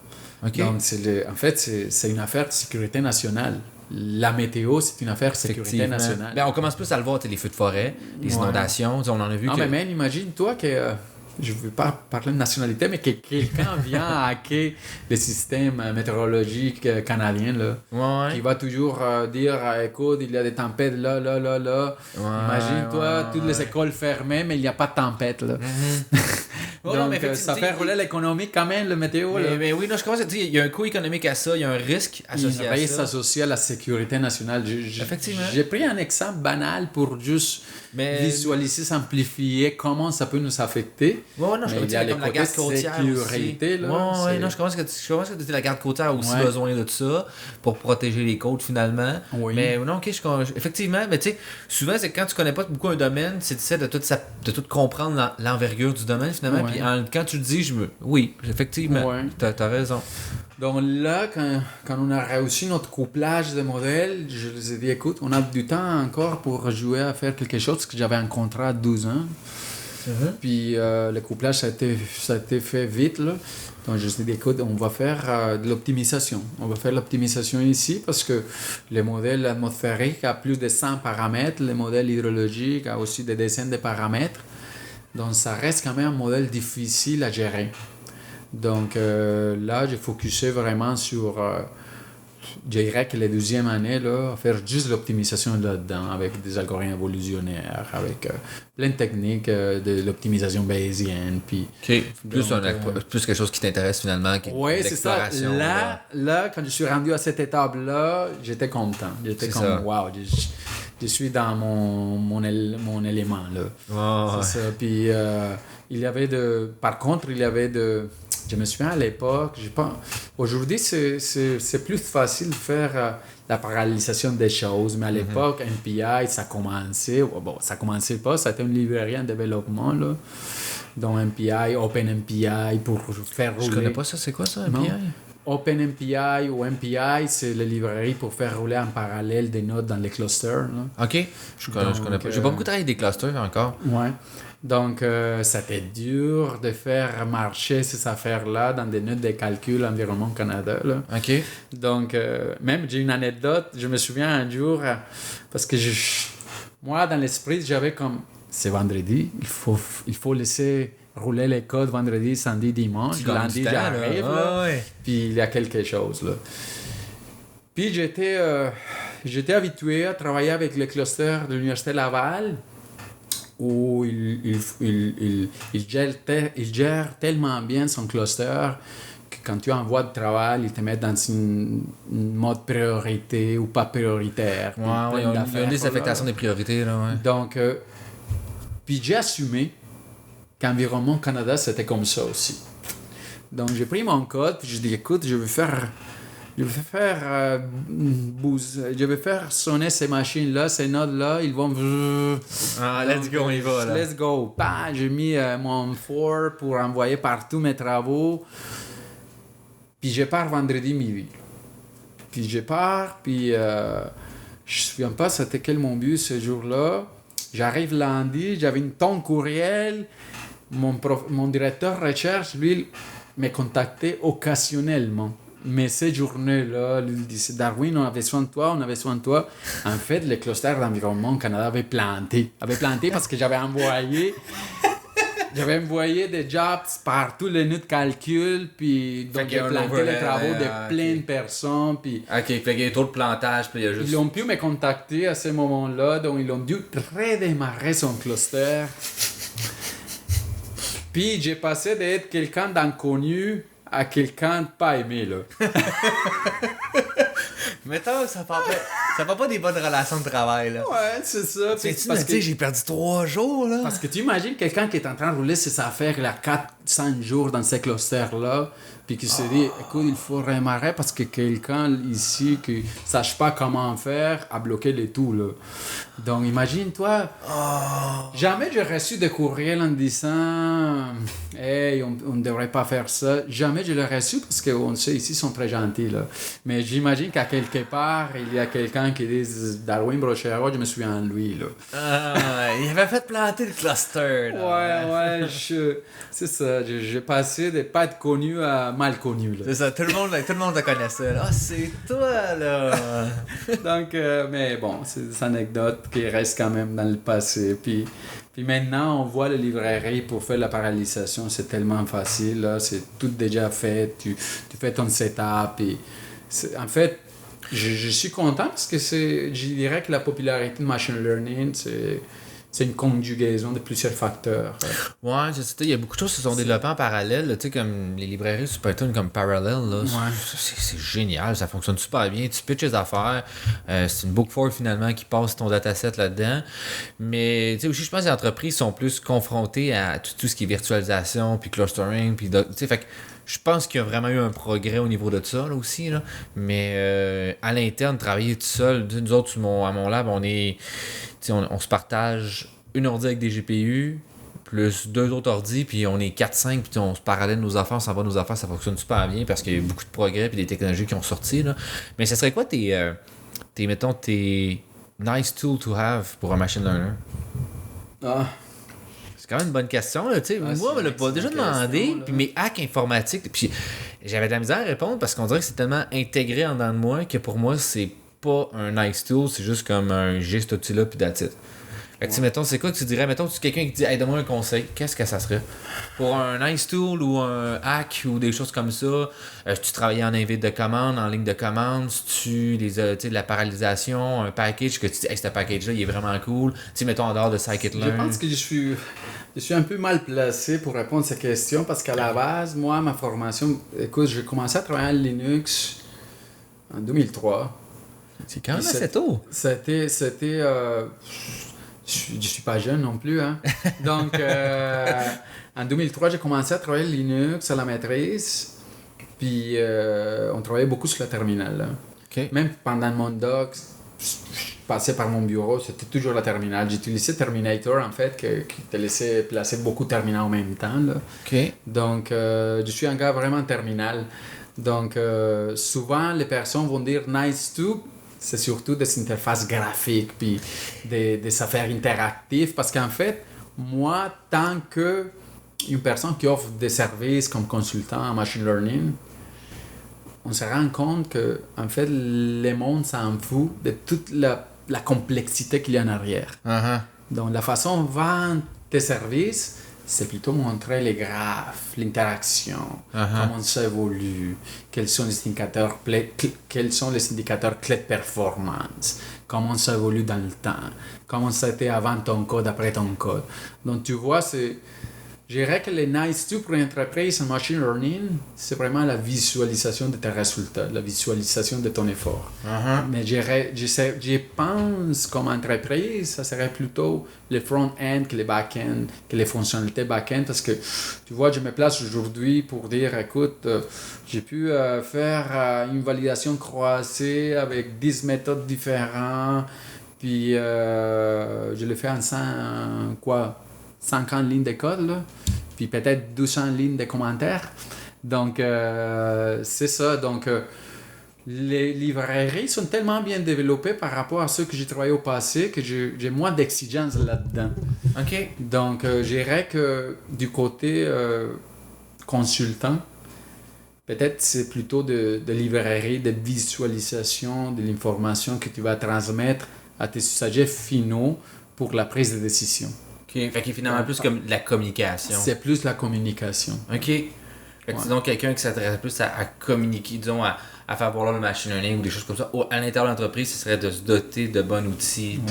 Okay. Donc, en fait, c'est une affaire de sécurité nationale. La météo, c'est une affaire de sécurité nationale. Ben, on commence plus à le voir, les feux de forêt, les inondations, on en a vu. Non, mais même, imagine-toi que, je ne veux pas parler de nationalité, mais que quelqu'un vient hacker le système météorologique canadien, là, qui va toujours dire, écoute, il y a des tempêtes là. Imagine-toi, toutes les écoles fermées, mais il n'y a pas de tempête, là. Donc, ça fait rouler l'économie quand même, le météo. Mais oui, non, je commence à dire, il y a un coût économique à ça, il y a un risque associé à ça. Il s'associe à la sécurité nationale. Effectivement. J'ai pris un exemple banal pour juste visualiser, simplifier comment ça peut nous affecter. Ouais, non, je commence à dire comme la garde côtière sécurité, là. Ouais, non, je commence à dire la garde côtière a aussi besoin de ça pour protéger les côtes finalement. Oui. Mais non, ok, effectivement, mais tu sais, souvent c'est quand tu connais pas beaucoup un domaine, c'est de tout comprendre l'envergure du domaine finalement. Puis quand tu le dis, oui, effectivement, t'as raison. Donc là, quand on a réussi notre couplage de modèles, je les ai dit, écoute, on a du temps encore pour jouer à faire quelque chose, parce que j'avais un contrat de 12 ans. Puis le couplage, ça a été fait vite, là. Donc je me suis dit, écoute, on va faire de l'optimisation. On va faire l'optimisation ici parce que le modèle atmosphérique a plus de 100 paramètres, le modèle hydrologique a aussi des dizaines de paramètres. Donc ça reste quand même un modèle difficile à gérer. Donc là, j'ai focusé vraiment sur, je dirais que la deuxième année, là, à faire juste l'optimisation là-dedans, avec des algorithmes évolutionnaires, avec plein de techniques de l'optimisation bayésienne. Puis, plus quelque chose qui t'intéresse finalement. Oui, c'est ça. Là, quand je suis rendu à cette étape-là, j'étais content. J'étais comme, wow, je suis dans mon élément. Là. C'est ça. Puis, par contre, il y avait je me souviens à l'époque, aujourd'hui c'est plus facile de faire la parallélisation des choses, mais à l'époque, NPI, ça commençait, ça commençait pas, ça a été une librairie en développement, là. Donc NPI, OpenMPI, pour faire rouler. Je connais pas ça, c'est quoi ça, NPI? OpenMPI ou MPI, c'est la librairie pour faire rouler en parallèle des nodes dans les clusters. Là. OK. Je connais pas. J'ai pas beaucoup travaillé avec des clusters encore. Ouais. Donc, c'était dur de faire marcher ces affaires-là dans des notes de calcul Environnement Canada. Là. OK. Donc, même, j'ai une anecdote. Je me souviens un jour, parce que moi, dans l'esprit, j'avais comme, c'est vendredi, il faut laisser rouler les codes vendredi, samedi, dimanche. Lundi, j'arrive. Ouais. Puis, il y a quelque chose. Là. Puis, j'étais habitué à travailler avec le cluster de l'Université Laval, où il gère tellement bien son cluster que quand tu envoies de travail, il te met dans une mode priorité ou pas prioritaire. Ouais, il y a une liste d'affectation des priorités. Là, ouais. Donc, puis j'ai assumé qu'Environnement Canada, c'était comme ça aussi. Donc, j'ai pris mon code, puis j'ai dit, écoute, je vais faire sonner ces machines-là, ces nodes-là, ils vont... let's go, on y va, là. Let's go. Bah, j'ai mis mon for pour envoyer partout mes travaux. Puis je pars vendredi midi. Puis je pars, puis je me souviens pas c'était quel mon but ce jour-là. J'arrive lundi, j'avais une tonne courriel. Mon directeur recherche, lui, me contactait occasionnellement. Mais ces journées-là, il disait, Darwin, on avait besoin de toi, on avait besoin de toi. En fait, le cluster d'Environnement Canada avait planté parce que j'avais envoyé des jobs par tous les nœuds de calcul, puis donc j'ai planté les travaux de plein de personnes. Puis OK, puis il y a trop de plantage, puis il y a juste... Ils ont pu me contacter à ce moment-là, donc ils ont dû redémarrer son cluster. Puis j'ai passé d'être quelqu'un d'inconnu à quelqu'un de pas aimé, là. Mettons, ça fait pas des bonnes relations de travail, là. Ouais, c'est ça. Parce que j'ai perdu 3 jours, là. Parce que tu imagines quelqu'un qui est en train de rouler ses affaires il y a 4-5 jours dans ces clusters-là, puis qui se dit, écoute, il faut redémarrer parce que quelqu'un ici qui sache pas comment faire a bloqué le tout, là. Donc, imagine-toi, jamais j'ai reçu de courriel en disant, hey, on ne devrait pas faire ça. Jamais je l'ai reçu parce qu'on sait, ici, ils sont très gentils, là. Mais j'imagine qu'à quelque part, il y a quelqu'un qui dit, Darwin Brochero, je me souviens de lui, là. Il avait fait planter le cluster, Ouais, là. c'est ça. J'ai passé de pas être connu à mal connu, là. C'est ça, tout le monde te connaissait, là. Ah, c'est toi, là. Donc, mais bon, c'est des anecdotes qui restent quand même dans le passé. Puis maintenant, on voit les librairies pour faire la paralysation, c'est tellement facile, là. C'est tout déjà fait. Tu fais ton setup. Et en fait, je suis content parce que je dirais que la popularité de machine learning, c'est une conjugaison de plusieurs facteurs. Ouais, il y a beaucoup de choses qui se sont développées en parallèle, tu sais, comme les librairies sur Python comme Parallel, là, Ouais. c'est génial, ça fonctionne super bien, tu pitches les affaires, c'est une book for finalement qui passe ton dataset là-dedans, mais tu sais aussi, je pense que les entreprises sont plus confrontées à tout ce qui est virtualisation, puis clustering, puis tu sais, fait que je pense qu'il y a vraiment eu un progrès au niveau de ça là, aussi, là. Mais à l'interne, travailler tout seul, nous autres à mon lab, on se partage une ordi avec des GPU, plus 2 autres ordis, puis on est 4-5, puis on se parallèle nos affaires, on s'envoie nos affaires, ça fonctionne super bien parce qu'il y a eu beaucoup de progrès puis des technologies qui ont sorti. Là. Mais ce serait quoi tes nice tools to have pour un machine learner? C'est quand même une bonne question. Là, moi, on me l'a pas déjà demandé, puis mes hacks informatiques, puis j'avais de la misère à répondre parce qu'on dirait que c'est tellement intégré en dedans de moi que pour moi, c'est pas un nice tool, c'est juste comme un j'ai cet outil-là, puis that's it. Fait que, mettons, c'est quoi que tu dirais? Mettons, tu quelqu'un qui te dit, hey, donne-moi un conseil, qu'est-ce que ça serait? Pour un nice tool ou un hack ou des choses comme ça, tu travaillais en invite de commande, en ligne de commande, tu de la paralysation, un package que tu dis, hey, ce package-là, il est vraiment cool. Tu sais, mettons, en dehors de scikit-learn. Je pense que je suis un peu mal placé pour répondre à cette question parce qu'à la base, moi, ma formation, écoute, j'ai commencé à travailler en Linux en 2003. C'est quand même assez tôt. C'était je suis pas jeune non plus, hein. Donc, en 2003, j'ai commencé à travailler Linux à la maîtrise. Puis, on travaillait beaucoup sur le terminal. Là. Okay. Même pendant mon doc, je passais par mon bureau, c'était toujours la terminal. J'utilisais Terminator, en fait, qui te laissait placer beaucoup de terminaux en même temps. Là. Okay. Donc, je suis un gars vraiment terminal. Donc, souvent, les personnes vont dire nice to, c'est surtout des interfaces graphiques, puis des affaires interactives, parce qu'en fait, moi, tant que une personne qui offre des services comme consultant en machine learning, on se rend compte que en fait, le monde s'en fout de toute la complexité qu'il y a en arrière. Uh-huh. Donc, la façon de vendre tes services, c'est plutôt montrer les graphes, l'interaction, comment ça évolue, quels sont les indicateurs clés de performance, comment ça évolue dans le temps, comment ça a été avant ton code, après ton code. Donc, tu vois, je dirais que les nice to pour une entreprise en machine learning, c'est vraiment la visualisation de tes résultats, la visualisation de ton effort. Mais je pense comme entreprise, ça serait plutôt le front-end que le back-end, que les fonctionnalités back-end, parce que tu vois, je me place aujourd'hui pour dire, écoute, j'ai pu faire une validation croisée avec 10 méthodes différentes, puis je le fais en 50 lignes de code, là, puis peut-être 200 lignes de commentaires. Donc, c'est ça. Donc, les librairies sont tellement bien développées par rapport à ceux que j'ai travaillé au passé que j'ai moins d'exigences là-dedans. OK. Donc, je dirais que du côté consultant, peut-être c'est plutôt de librairie, de visualisation de l'information que tu vas transmettre à tes usagers finaux pour la prise de décision. OK. Fait qu'il est finalement plus comme de la communication. C'est plus la communication. OK. Fait que disons quelqu'un qui s'intéresse plus à communiquer, disons à faire voir le machine learning ou des choses comme ça. À l'intérieur de l'entreprise, ce serait de se doter de bons outils,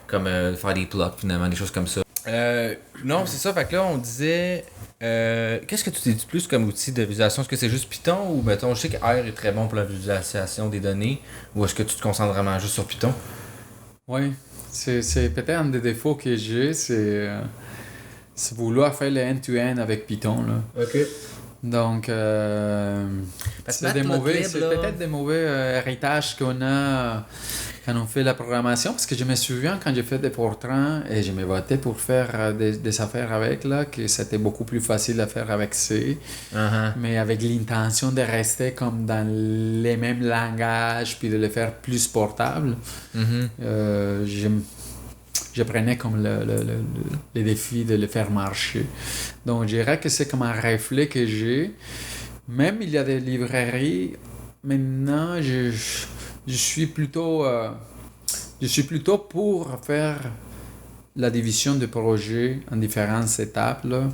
comme faire des plots finalement, des choses comme ça. Non, c'est ça. Fait que là, on disait... qu'est-ce que tu t'es dit plus comme outil de visualisation? Est-ce que c'est juste Python ou, mettons, je sais que R est très bon pour la visualisation des données, ou est-ce que tu te concentres vraiment juste sur Python? Oui. C'est peut-être un des défauts que j'ai, c'est vouloir faire le end-to-end avec Python. Là. OK. Donc, c'est peut-être des mauvais héritages qu'on a quand on fait la programmation, parce que je me souviens quand j'ai fait des Fortran et je me battais pour faire des affaires avec, là, que c'était beaucoup plus facile à faire avec C, mais avec l'intention de rester comme dans les mêmes langages puis de le faire plus portable. Je prenais comme le défi de le faire marcher. Donc, je dirais que c'est comme un reflet que j'ai. Même il y a des librairies, maintenant, je suis plutôt pour faire la division de projet en différentes étapes, là,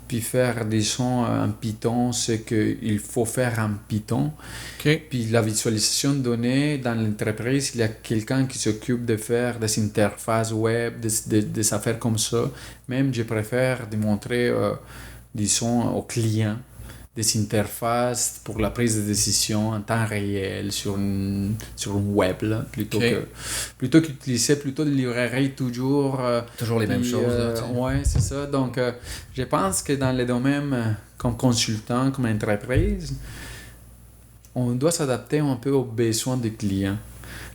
puis faire, disons, en Python ce qu'il faut faire en Python. Okay. Puis la visualisation de données dans l'entreprise, il y a quelqu'un qui s'occupe de faire des interfaces web, des affaires comme ça. Même, je préfère démontrer, disons, aux clients des interfaces pour la prise de décision en temps réel sur une web, là, plutôt qu'utiliser plutôt des librairies toujours les mêmes choses. Oui, c'est ça. Donc, je pense que dans les domaines comme consultant, comme entreprise, on doit s'adapter un peu aux besoins des clients.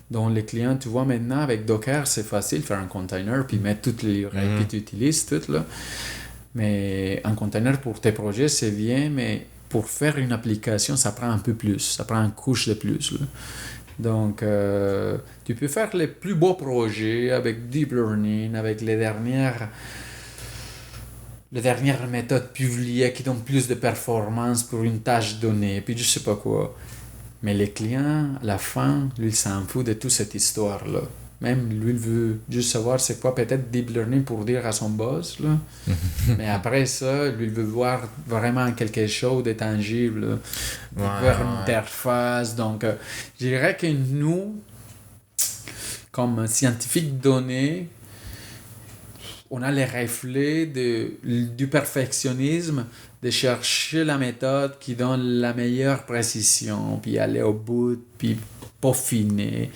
Donc, les clients, tu vois, maintenant, avec Docker, c'est facile de faire un container, puis mettre toutes les librairies, puis tu utilises toutes, là. Mais un container pour tes projets, c'est bien, mais pour faire une application, ça prend un peu plus. Ça prend une couche de plus, là. Donc, tu peux faire les plus beaux projets avec Deep Learning, avec les dernières méthodes publiées qui donnent plus de performance pour une tâche donnée, puis je sais pas quoi. Mais les clients, à la fin, lui, il s'en fout de toute cette histoire-là. Même lui, il veut juste savoir c'est quoi peut-être Deep Learning pour dire à son boss, là. Mais après ça, lui, il veut voir vraiment quelque chose de tangible, là. Il veut voir une interface. Donc, je dirais que nous, comme scientifiques donnés, on a les reflets du perfectionnisme, de chercher la méthode qui donne la meilleure précision, puis aller au bout, puis peaufiner,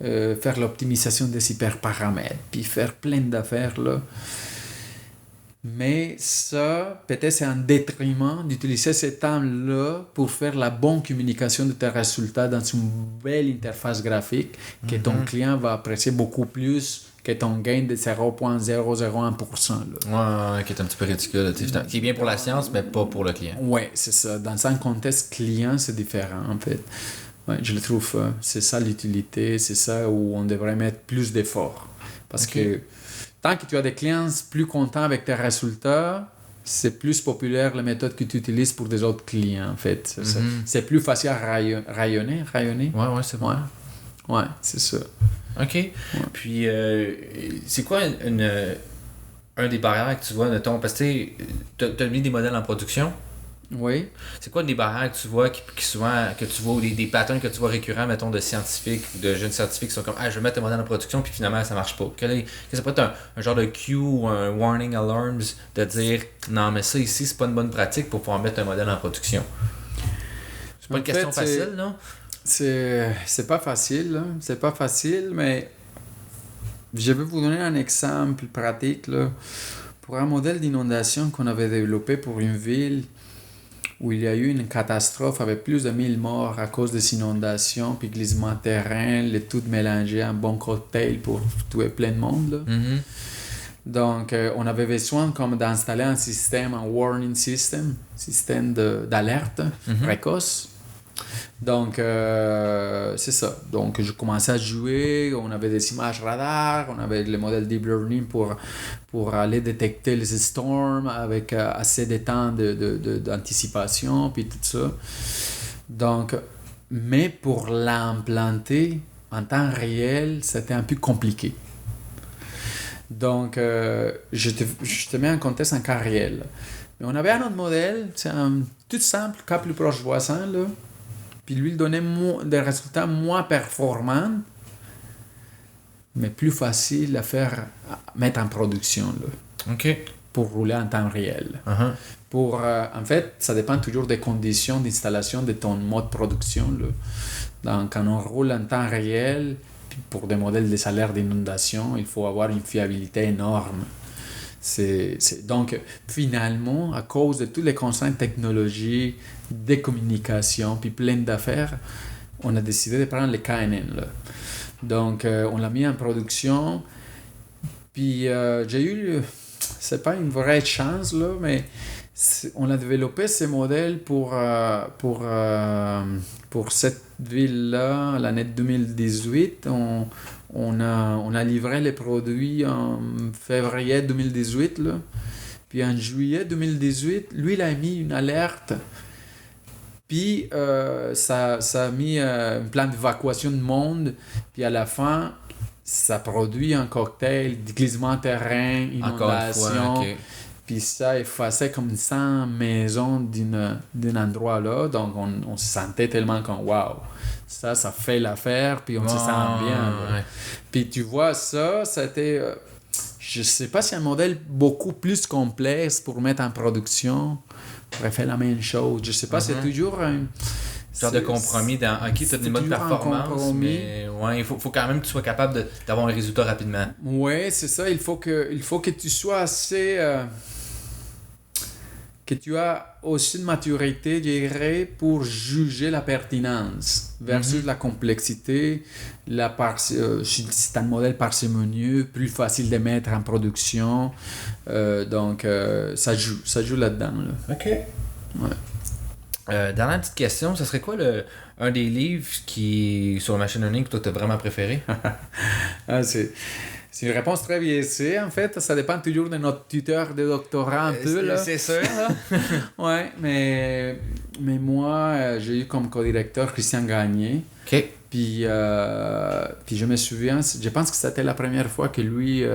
faire l'optimisation des hyperparamètres, puis faire plein d'affaires, là. Mais ça, peut-être c'est un détriment d'utiliser ce temps-là pour faire la bonne communication de tes résultats dans une belle interface graphique que ton client va apprécier beaucoup plus que ton gain de 0,001%. Ouais, qui est un petit peu ridicule. Qui est bien pour la science, mais pas pour le client. Oui, c'est ça. Dans un contexte client, c'est différent, en fait. Ouais, je le trouve, c'est ça l'utilité, c'est ça où on devrait mettre plus d'efforts. Parce que tant que tu as des clients plus contents avec tes résultats, c'est plus populaire la méthode que tu utilises pour des autres clients, en fait. C'est plus facile à rayonner. Ouais, c'est bon. Ouais, c'est ça. OK. Ouais. Puis, c'est quoi un des barrières que tu vois, mettons, parce que tu as mis des modèles en production? Oui. C'est quoi des barrières que tu vois qui souvent, que tu vois, ou des patterns que tu vois récurrents, mettons, de scientifiques, de jeunes scientifiques qui sont comme, je vais mettre un modèle en production, puis finalement, ça marche pas. Que ça peut être un genre de cue ou un warning alarms de dire, non, mais ça ici, c'est pas une bonne pratique pour pouvoir mettre un modèle en production. C'est pas une question facile, non? C'est pas facile, là. C'est pas facile, mais je vais vous donner un exemple pratique, là. Pour un modèle d'inondation qu'on avait développé pour une ville où il y a eu une catastrophe avec plus de 1000 morts à cause des inondations, puis glissement de terrain, le tout mélangé, un bon cocktail pour tuer plein de monde. Là. Mm-hmm. Donc, on avait besoin comme d'installer un système, un warning system d'alerte précoce. Donc, c'est ça. Donc, je commençais à jouer, on avait des images radar, on avait le modèle Deep Learning pour aller détecter les storms avec assez de temps d'anticipation, puis tout ça. Donc, mais pour l'implanter en temps réel, c'était un peu compliqué. Donc, je te mets en contexte en cas réel. Mais on avait un autre modèle, c'est un tout simple, cas plus proche voisin, là. Puis lui, il donnait des résultats moins performants, mais plus faciles à mettre en production. Là, OK. Pour rouler en temps réel. Uh-huh. En fait, ça dépend toujours des conditions d'installation de ton mode de production. Là. Donc, quand on roule en temps réel, pour des modèles de salaire d'inondation, il faut avoir une fiabilité énorme. Donc, finalement, à cause de toutes les contraintes technologiques, des communications, puis plein d'affaires, on a décidé de prendre le KNN. Là. Donc, on l'a mis en production. Puis, j'ai eu, c'est pas une vraie chance, là, mais on a développé ces modèles pour cette ville-là, l'année 2018. On a livré les produits en février 2018. Là. Puis en juillet 2018, lui, il a mis une alerte. Puis ça a mis un plan d'évacuation de monde. Puis à la fin, ça produit un cocktail de glissement de terrain, inondation. Puis ça effaçait comme 100 maisons d'un endroit là. Donc on se sentait tellement comme wow. Ça fait l'affaire, puis on se sent bien. Ouais. Puis tu vois, c'était... je sais pas si un modèle beaucoup plus complexe pour mettre en production pourrait faire la même chose. Je sais pas, c'est toujours un... genre de compromis dans OK, tu as des bonnes performances, mais ouais, il faut quand même que tu sois capable d'avoir un résultat rapidement. Oui, c'est ça. Il faut que tu sois assez... que tu as aussi de maturité, je dirais, pour juger la pertinence versus la complexité. Si c'est un modèle parcimonieux, plus facile de mettre en production. Donc, ça joue là-dedans. Là. OK. Ouais. Dernière petite question, ce serait quoi un des livres qui sur le machine learning que toi tu as vraiment préféré? C'est une réponse très biaisée, en fait. Ça dépend toujours de notre tuteur de doctorat un peu. Là. C'est sûr, là. Ouais, mais moi, j'ai eu comme co-directeur Christian Gagné. OK. Puis je me souviens, je pense que c'était la première fois que lui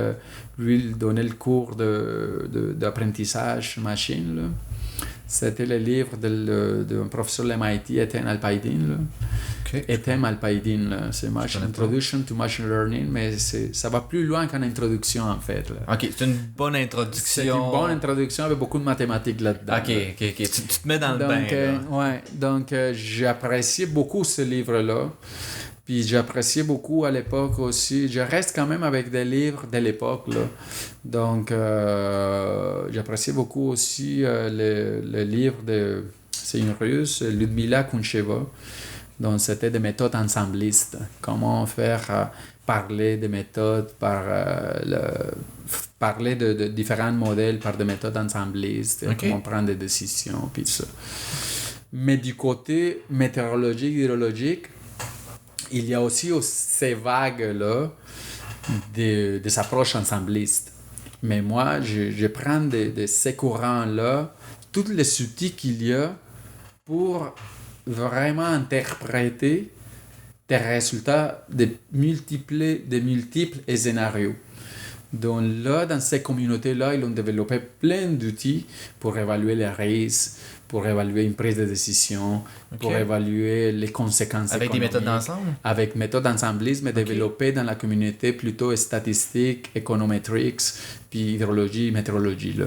il donnait le cours d'apprentissage machine. Là. C'était le livre d'un professeur de MIT, Ethem Alpayadin. Là. Okay. Ethem Alpayadin, là. C'est Introduction to Machine Learning, mais ça va plus loin qu'une introduction, en fait. Là. OK, c'est une bonne introduction. C'est une bonne introduction avec beaucoup de mathématiques là-dedans. OK. Tu te mets dans le bain. Donc, j'ai apprécié beaucoup ce livre-là. Puis j'appréciais beaucoup à l'époque aussi. Je reste quand même avec des livres de l'époque. Là. Donc, j'appréciais beaucoup aussi le livre c'est une russe, Ludmila Kouncheva. Donc, c'était des méthodes ensemblistes. Comment faire parler des méthodes parler de différents modèles par des méthodes ensemblistes, comment prendre des décisions, puis ça. Mais du côté météorologique, hydrologique, il y a aussi ces vagues-là des approches ensemblistes. Mais moi, je prends de ces courants-là, tous les outils qu'il y a pour vraiment interpréter des résultats de multiples scénarios. Donc là, dans ces communautés-là, ils ont développé plein d'outils pour évaluer les risques, pour évaluer une prise de décision, pour évaluer les conséquences avec économiques. Des méthodes d'ensemble? Avec méthodes d'ensemblisme développées dans la communauté plutôt statistique, économétrique, puis hydrologie, météorologie. Là.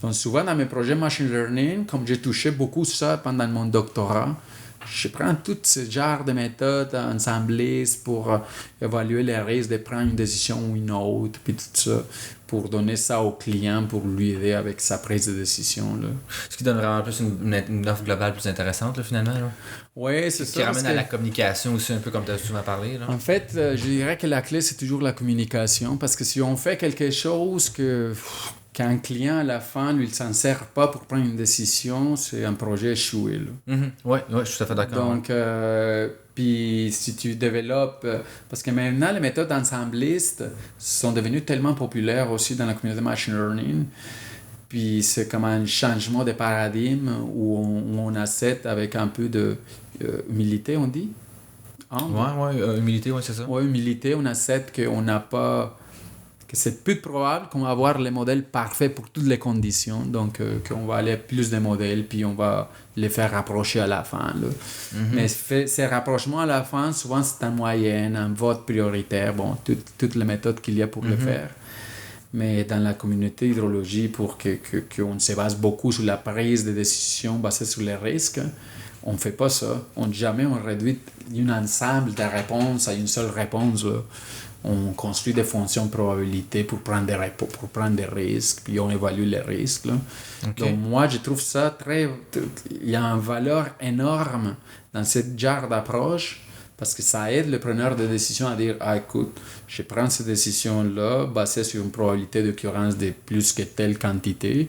Donc souvent dans mes projets machine learning, comme j'ai touché beaucoup ça pendant mon doctorat, je prends tout ce genre de méthodes ensemblistes pour évaluer les risques de prendre une décision ou une autre, puis tout ça, pour donner ça au client, pour lui aider avec sa prise de décision. Là. Ce qui donne vraiment plus une offre globale plus intéressante, là, finalement. Oui, c'est ça. Qui ramène à la communication aussi, un peu comme tu as souvent parlé. Là. En fait, je dirais que la clé, c'est toujours la communication, parce que si on fait quelque chose qu'un client, à la fin, lui, il ne s'en sert pas pour prendre une décision, c'est un projet échoué. Oui, je suis tout à fait d'accord. Donc, puis si tu développes... parce que maintenant, les méthodes ensemblistes sont devenues tellement populaires aussi dans la communauté machine learning. Puis c'est comme un changement de paradigme où on accepte avec un peu de humilité, on dit? Humilité, c'est ça. Oui, humilité, on accepte qu'on n'a pas... que c'est peu probable qu'on va avoir les modèles parfaits pour toutes les conditions. Donc, qu'on va aller plus de modèles, puis on va les faire rapprocher à la fin. Là. Mais ces rapprochements à la fin, souvent, c'est en moyenne, un vote prioritaire, bon, toutes les méthodes qu'il y a pour le faire. Mais dans la communauté hydrologie, pour qu'on se base beaucoup sur la prise de décisions basée sur les risques, on ne fait pas ça. Jamais on réduit un ensemble de réponses à une seule réponse. Là. On construit des fonctions de probabilité pour prendre des risques, puis on évalue les risques. Là. Donc moi, je trouve ça il y a une valeur énorme dans ce genre d'approche, parce que ça aide le preneur de décision à dire « Ah, écoute, je prends cette décision-là basée sur une probabilité d'occurrence de plus que telle quantité,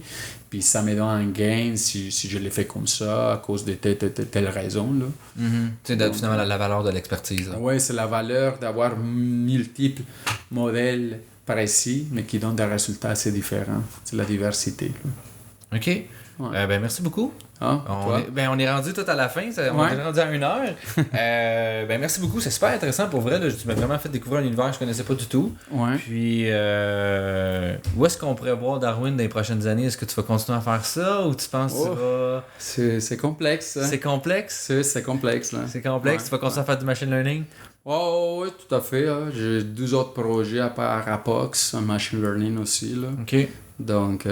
puis ça me donne un gain si je le fais comme ça à cause de telle raison. » C'est finalement la valeur de l'expertise. Oui, c'est la valeur d'avoir multiples modèles précis, mais qui donnent des résultats assez différents. C'est la diversité. Là. OK. Ouais. Merci beaucoup. On est rendu tout à la fin. On est rendu à 1 heure. Merci beaucoup. C'est super intéressant pour vrai. Là, tu m'as vraiment fait découvrir un univers que je connaissais pas du tout. Ouais. Puis, où est-ce qu'on pourrait voir Darwin dans les prochaines années? Est-ce que tu vas continuer à faire ça ou tu penses que tu vas... C'est complexe. C'est complexe? C'est complexe. Là. C'est complexe. Tu vas continuer à faire du machine learning? Oui, tout à fait. Hein. J'ai 2 autres projets à part Apox, un machine learning aussi. Là. OK. Donc,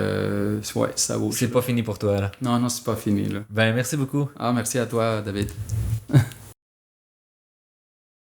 ça vaut. C'est pas fini pour toi, là? Non, c'est pas fini. Là. Merci beaucoup. Merci à toi, David.